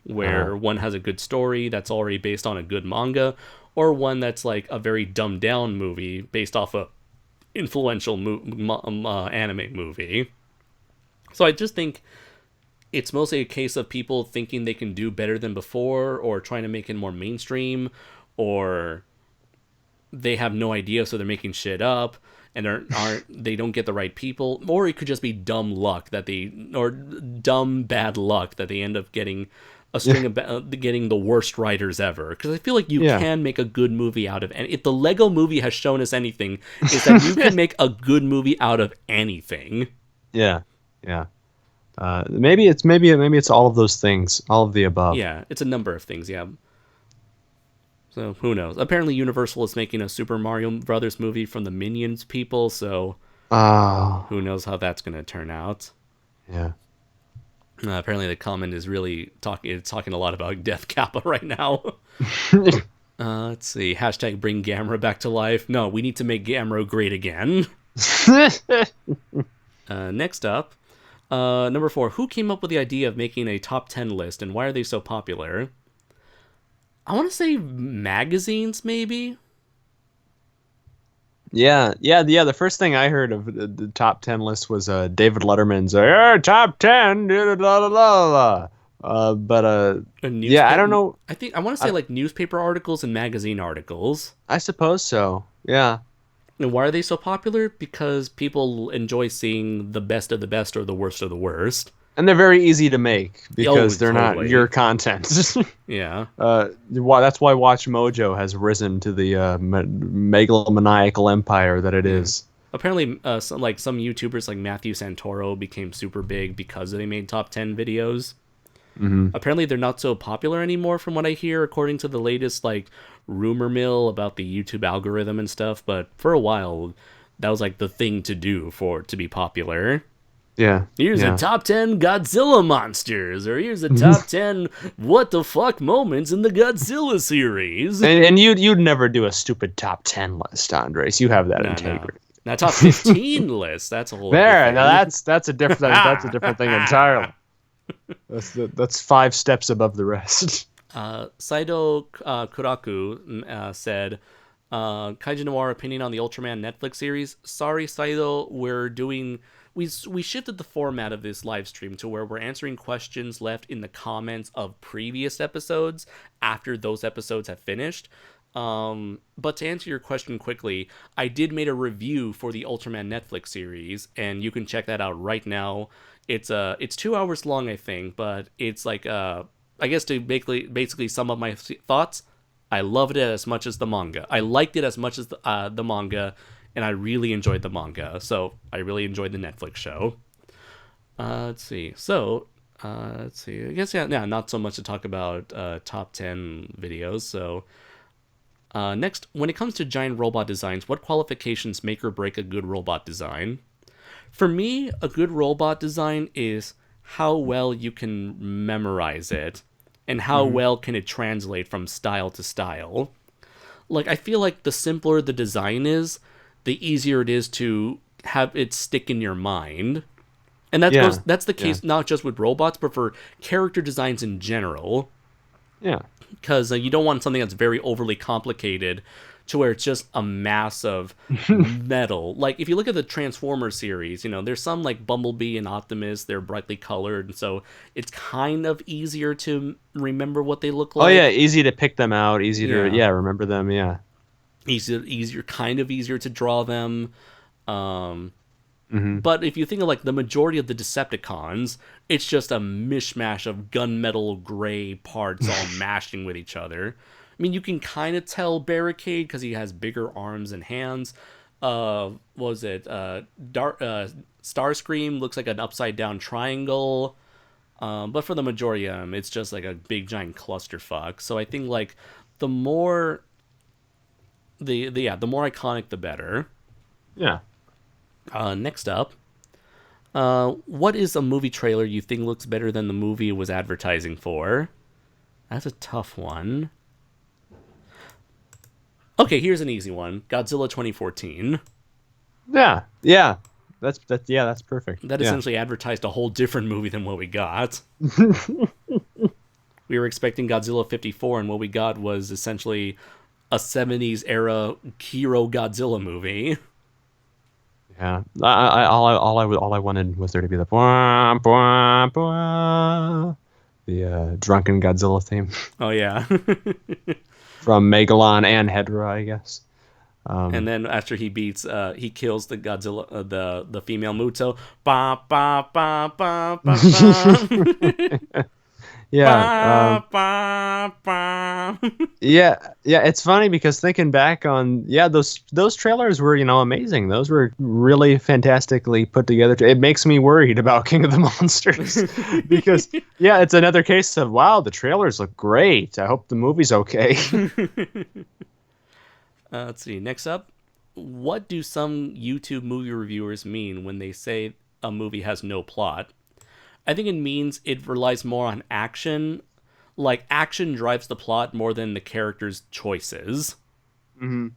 where one has a good story that's already based on a good manga, or one that's like a very dumbed down movie based off a influential anime movie. So I just think it's mostly a case of people thinking they can do better than before, or trying to make it more mainstream, or they have no idea, so they're making shit up, and they don't get the right people, or it could just be dumb luck or dumb bad luck that they end up getting a string of getting the worst writers ever. Because I feel like you can make a good movie out of, and if the Lego movie has shown us anything, is that you can make a good movie out of anything. Yeah. Maybe it's all of those things, all of the above. Yeah, it's a number of things. Yeah. So who knows? Apparently, Universal is making a Super Mario Brothers movie from the Minions people. So who knows how that's going to turn out? Yeah. Apparently, the comment is really talking a lot about Death Kappa right now. Let's see. Hashtag bring Gamera back to life. No, we need to make Gamera great again. Next up, number 4. Who came up with the idea of making a top 10 list, and why are they so popular? I want to say magazines, maybe? Yeah. The first thing I heard of the top 10 list was David Letterman's top 10. Yeah, I don't know. I want to say like newspaper articles and magazine articles. I suppose so. Yeah. And why are they so popular? Because people enjoy seeing the best of the best or the worst of the worst. And they're very easy to make because they're not your content. Yeah. That's why Watch Mojo has risen to the megalomaniacal empire that it is. Apparently, some YouTubers like Matthew Santoro became super big because they made top 10 videos. Mm-hmm. Apparently, they're not so popular anymore from what I hear, according to the latest rumor mill about the YouTube algorithm and stuff. But for a while, that was like the thing to do to be popular. Yeah. Here's a top 10 Godzilla monsters, or here's a top 10 what the fuck moments in the Godzilla series. And you'd never do a stupid top 10 list, Andres. You have that integrity. No. Now top 15 list. That's a whole there. Now that's a different thing entirely. That's 5 steps above the rest. Saido Kuraku said, Kaiju Noir opinion on the Ultraman Netflix series. Sorry, Saido, we shifted the format of this live stream to where we're answering questions left in the comments of previous episodes after those episodes have finished. But to answer your question quickly, I did make a review for the Ultraman Netflix series, and you can check that out right now. It's 2 hours long, I think, but it's like I guess to basically sum up my thoughts. I loved it as much as the manga. I liked it as much as the manga, and I really enjoyed the manga. So I really enjoyed the Netflix show. Let's see. Let's see. I guess yeah, not so much to talk about top 10 videos. So next, when it comes to giant robot designs, what qualifications make or break a good robot design? For me, a good robot design is how well you can memorize it and how well can it translate from style to style. Like, I feel like the simpler the design is, the easier it is to have it stick in your mind. And that's the case not just with robots, but for character designs in general. Yeah. Because you don't want something that's very overly complicated to where it's just a mass of metal. Like, if you look at the Transformers series, there's some like Bumblebee and Optimus, they're brightly colored, so it's kind of easier to remember what they look like. Oh, yeah, easy to pick them out, easy to, remember them, yeah. Kind of easier to draw them. But if you think of like the majority of the Decepticons, it's just a mishmash of gunmetal gray parts all mashing with each other. I mean, you can kind of tell Barricade because he has bigger arms and hands. What was it? Starscream looks like an upside down triangle. But for the majority of them, it's just like a big giant clusterfuck. So I think like the more the more iconic, the better. Yeah. Next up, what is a movie trailer you think looks better than the movie it was advertising for? That's a tough one. Okay, here's an easy one. Godzilla 2014. Yeah. That's perfect. That essentially advertised a whole different movie than what we got. We were expecting Godzilla 54, and what we got was essentially a 70s era hero Godzilla movie. Yeah, all I wanted was there to be the bwah, bwah, bwah, the drunken Godzilla theme. Oh yeah, from Megalon and Hedra, I guess. And then after he kills the Godzilla, the female Muto. Ba ba ba ba ba ba. Yeah. Yeah. It's funny because thinking back on those trailers were amazing. Those were really fantastically put together. It makes me worried about King of the Monsters because it's another case of wow, the trailers look great. I hope the movie's okay. Let's see. Next up, what do some YouTube movie reviewers mean when they say a movie has no plot? I think it means it relies more on action. Like, action drives the plot more than the character's choices. Mm-hmm.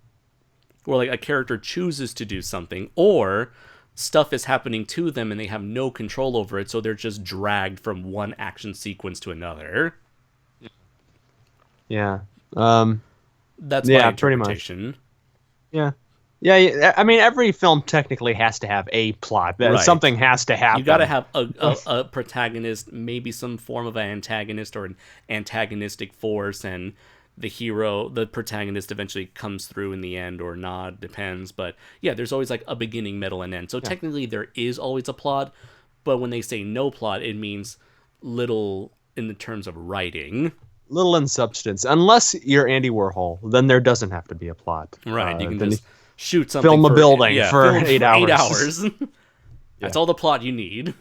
Or, like, a character chooses to do something, or stuff is happening to them and they have no control over it, so they're just dragged from one action sequence to another. Yeah. That's my interpretation. Pretty much. Yeah. Yeah, I mean, every film technically has to have a plot. Right. Something has to happen. You got to have a protagonist, maybe some form of an antagonist or an antagonistic force, and the protagonist eventually comes through in the end or not, depends. But yeah, there's always like a beginning, middle, and end. So technically there is always a plot, but when they say no plot, it means little in the terms of writing. Little in substance. Unless you're Andy Warhol, then there doesn't have to be a plot. Right, you can just shoot something. Film a building for 8 hours. 8 hours. That's all the plot you need.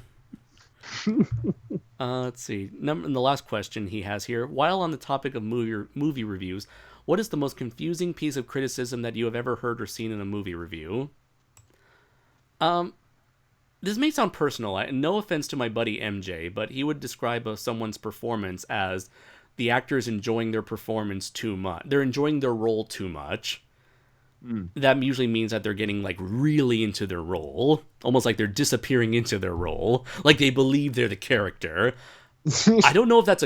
Let's see. And the last question he has here. While on the topic of movie reviews, what is the most confusing piece of criticism that you have ever heard or seen in a movie review? This may sound personal. No offense to my buddy MJ, but he would describe someone's performance as the actor is enjoying their performance too much. They're enjoying their role too much. That usually means that they're getting like really into their role, almost like they're disappearing into their role, like they believe they're the character. I don't know if that's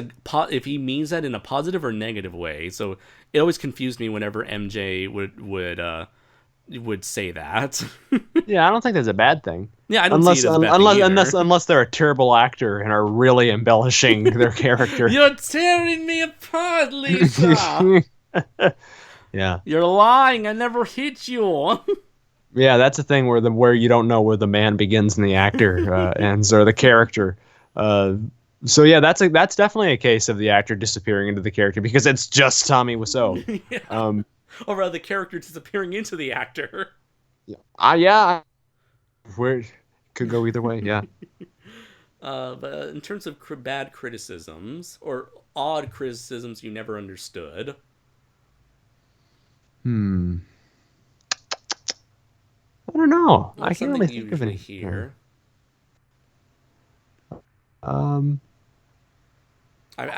if he means that in a positive or negative way. So it always confused me whenever MJ would say that. Yeah, I don't think that's a bad thing. Yeah, I don't see it as a bad thing either. Unless they're a terrible actor and are really embellishing their character. You're tearing me apart, Lisa. Yeah. You're lying. I never hit you. Yeah, that's a thing where you don't know where the man begins and the actor ends, or the character. So yeah, that's definitely a case of the actor disappearing into the character because it's just Tommy Wiseau. Yeah. Or rather, the character disappearing into the actor. Yeah, where could go either way. Yeah. But in terms of bad criticisms or odd criticisms you never understood. I don't know. What's I can't something really you think of any. usually hear? I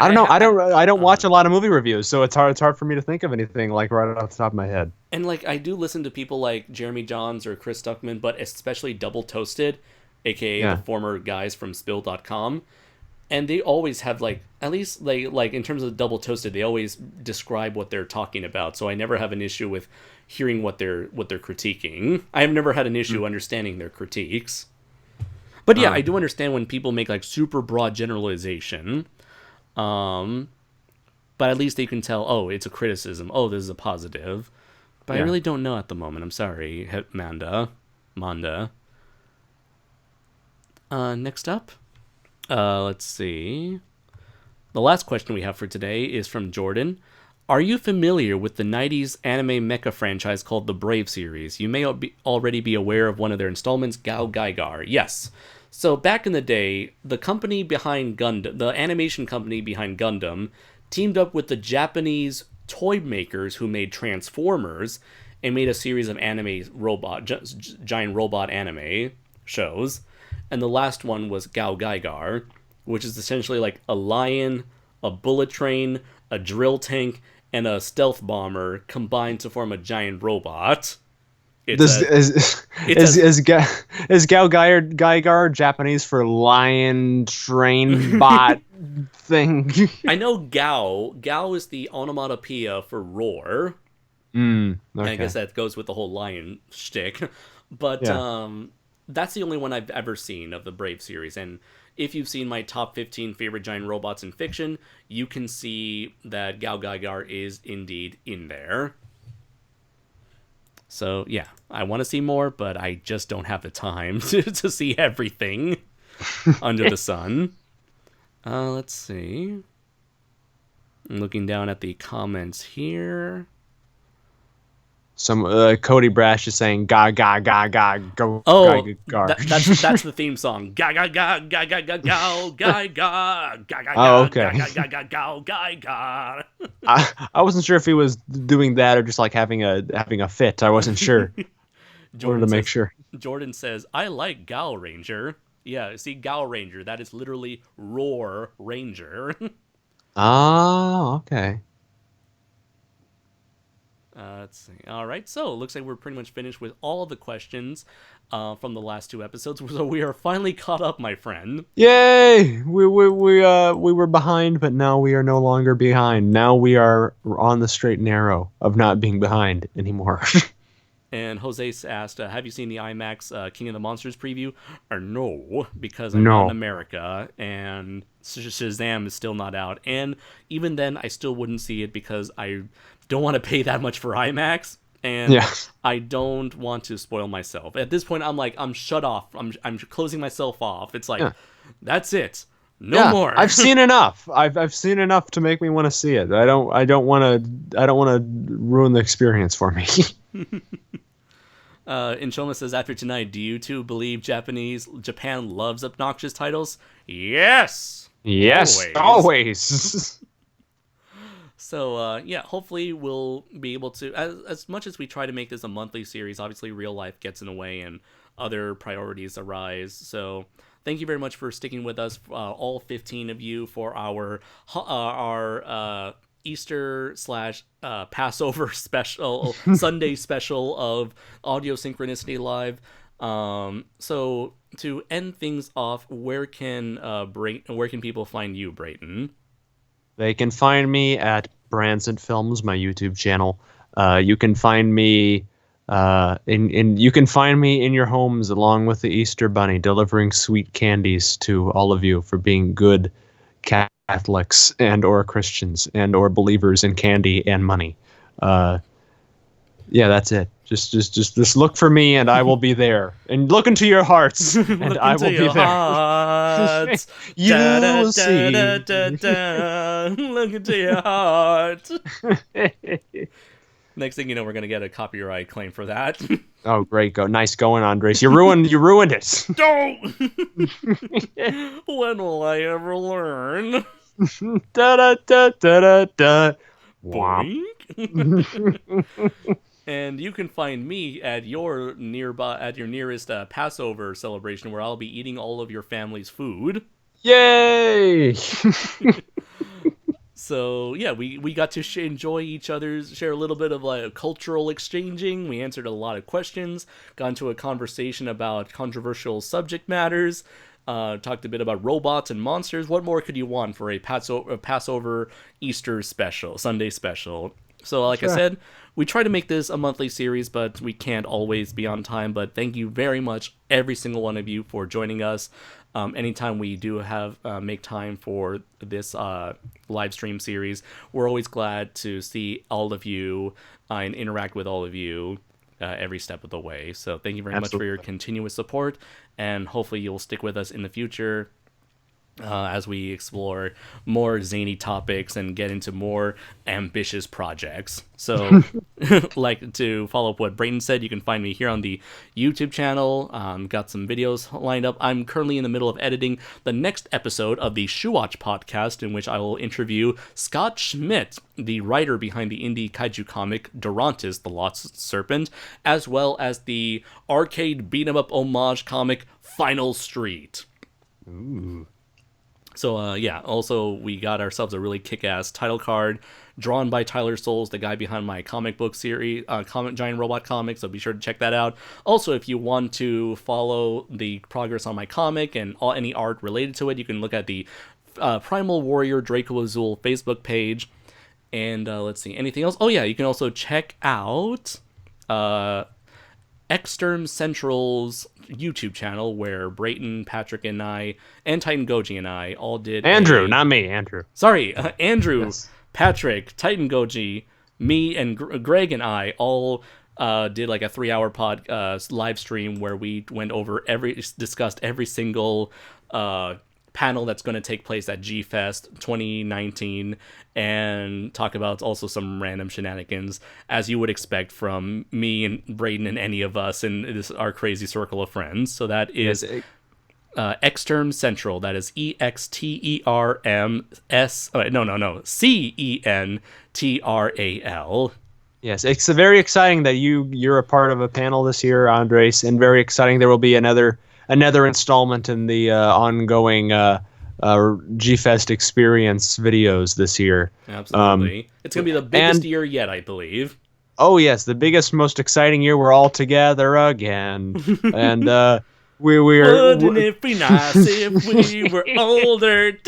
don't know. I don't watch a lot of movie reviews, so it's hard for me to think of anything like right off the top of my head. And like I do listen to people like Jeremy Johns or Chris Stuckman, but especially Double Toasted, aka Yeah. the former guys from Spill.com. And they always have like at least like in terms of Double Toasted, they always describe what they're talking about. So I never have an issue with hearing what they're critiquing. I have never had an issue understanding their critiques. But yeah, I do understand when people make like super broad generalization. But at least they can tell, oh, it's a criticism. Oh, this is a positive. But I really don't know at the moment. I'm sorry, Manda. Next up, let's see. The last question we have for today is from Jordan. Are you familiar with the 90s anime mecha franchise called the Brave series? You may already be aware of one of their installments, Gao Gaigar. Yes. So back in the day, the company behind Gundam, the animation company behind Gundam, teamed up with the Japanese toy makers who made Transformers and made a series of giant robot anime shows. And the last one was Gao Gaigar, which is essentially like a lion, a bullet train, a drill tank, and a stealth bomber combined to form a giant robot. Is Gao Gaigar Japanese for lion train bot thing? I know Gao. Gao is the onomatopoeia for roar. Okay. I guess that goes with the whole lion shtick. But that's the only one I've ever seen of the Brave series. And if you've seen my top 15 favorite giant robots in fiction, you can see that Gao Gaigar is indeed in there. So, yeah, I want to see more, but I just don't have the time to see everything under the sun. Let's see. I'm looking down at the comments here. Some Cody Brash is saying "ga ga ga ga go." Oh, gar. that's the theme song. Ga ga ga ga ga ga ga ga ga ga ga. Oh, okay. Ga ga ga ga ga. I wasn't sure if he was doing that or just like having a fit. I wasn't sure. Wanted to make sure. Jordan says, "I like Gal Ranger." Yeah, see, Gal Ranger. That is literally Roar Ranger. Oh, okay. Let's see. All right, so it looks like we're pretty much finished with all the questions from the last two episodes. So we are finally caught up, my friend. Yay! We were behind, but now we are no longer behind. Now we are on the straight and narrow of not being behind anymore. And Jose asked, have you seen the IMAX King of the Monsters preview? Or no, because I'm not in America, and Shazam is still not out. And even then, I still wouldn't see it because I don't want to pay that much for IMAX, and I don't want to spoil myself. At this point, I'm shut off. I'm closing myself off. It's like, that's it. No more. I've seen enough. I've seen enough to make me want to see it. I don't want to ruin the experience for me. Inchoma says, after tonight, do you two believe Japan loves obnoxious titles? Yes! Yes, always. So, hopefully we'll be able to, as much as we try to make this a monthly series, obviously real life gets in the way and other priorities arise. So, thank you very much for sticking with us, all 15 of you, for our Easter / Passover special, Sunday special of Audio Synchronicity Live. So to end things off, where can people find you, Brayton? They can find me at Branson Films, my YouTube channel. You can find me you can find me in your homes along with the Easter Bunny, delivering sweet candies to all of you for being good Catholics and or Christians and or believers in candy and money. Yeah, that's it. Just look for me, and I will be there. And look into your hearts, and Look I into will be your there. hearts. You Da, da, will da, da, see. da, da. Look into your heart. Next thing you know, we're gonna get a copyright claim for that. Oh, great! Nice going, Andres. You ruined it. Don't. When will I ever learn? Da da da da da da. Womp. Boink. And you can find me at your nearest Passover celebration, where I'll be eating all of your family's food. Yay! So yeah, we got to share a little bit of like cultural exchanging. We answered a lot of questions, got into a conversation about controversial subject matters, talked a bit about robots and monsters. What more could you want for a Passover Easter special, Sunday special? So like I said, we try to make this a monthly series, but we can't always be on time. But thank you very much, every single one of you, for joining us. Anytime we do have make time for this live stream series, we're always glad to see all of you and interact with all of you every step of the way. So thank you very much for your continuous support, and hopefully you'll stick with us in the future as we explore more zany topics and get into more ambitious projects. So, like to follow up what Brayton said, you can find me here on the YouTube channel. Got some videos lined up. I'm currently in the middle of editing the next episode of the Shoewatch podcast, in which I will interview Scott Schmidt, the writer behind the indie kaiju comic Durantis, the Lost Serpent, as well as the arcade beat-em-up homage comic Final Street. Ooh. So, yeah, also, we got ourselves a really kick-ass title card drawn by Tyler Souls, the guy behind my comic book series, Giant Robot Comics, so be sure to check that out. Also, if you want to follow the progress on my comic and any art related to it, you can look at the Primal Warrior Draco Azul Facebook page. And let's see, anything else? Oh, yeah, you can also check out Exterm Central's YouTube channel, where Brayton, Patrick, and I, and Titan Goji and I all did Andrew, not me, Andrew. Sorry, Andrew, Yes. Patrick, Titan Goji, me, and Greg and I all did like a 3-hour live stream where we went over discussed every single panel that's going to take place at G-Fest 2019, and talk about also some random shenanigans, as you would expect from me and Braden and any of us in our crazy circle of friends. So that is Exterm Central. That is CENTRAL. Yes, it's very exciting that you're a part of a panel this year, Andres, and very exciting there will be another installment in the ongoing G-Fest experience videos this year. Absolutely. It's going to be the biggest year yet, I believe. Oh, yes, the biggest, most exciting year. We're all together again. And we're... Wouldn't it be nice if we were older?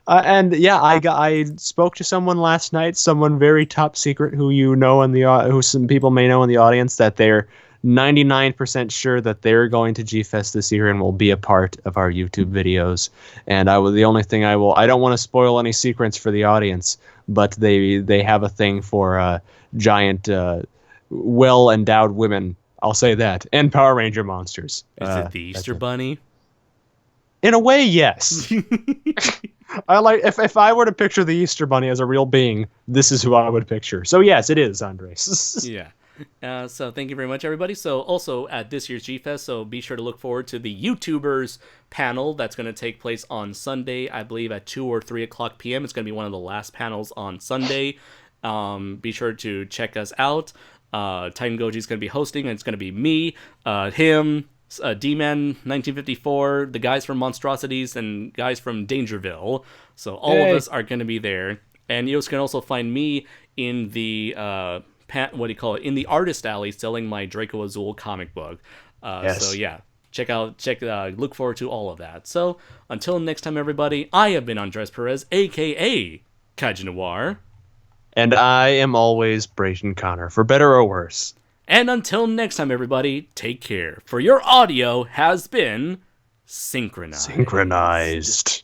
And yeah, I spoke to someone last night, someone very top secret who you know who some people may know in the audience, that they're 99% sure that they're going to G-Fest this year and will be a part of our YouTube videos. And I don't want to spoil any secrets for the audience, but they have a thing for giant, well-endowed women. I'll say that, and Power Ranger monsters. Is it the Easter Bunny? In a way, yes. I like if I were to picture the Easter Bunny as a real being, this is who I would picture. So yes, it is, Andres. Yeah. So thank you very much, everybody. So also at this year's G-Fest, so be sure to look forward to the YouTubers panel that's going to take place on Sunday, I believe at 2 or 3 o'clock p.m. It's going to be one of the last panels on Sunday. Be sure to check us out. Titan Goji is going to be hosting, and it's going to be me, him, D-Man 1954, the guys from Monstrosities, and guys from Dangerville. So all of us are going to be there. And you can also find me in the in the artist alley selling my Draco Azul comic book. Yes. So yeah, look forward to all of that. So until next time, everybody, I have been Andres Perez, aka Kaiju Noir. And I am always Brayton Connor, for better or worse. And until next time, everybody, take care. For your audio has been synchronized. Synchronized.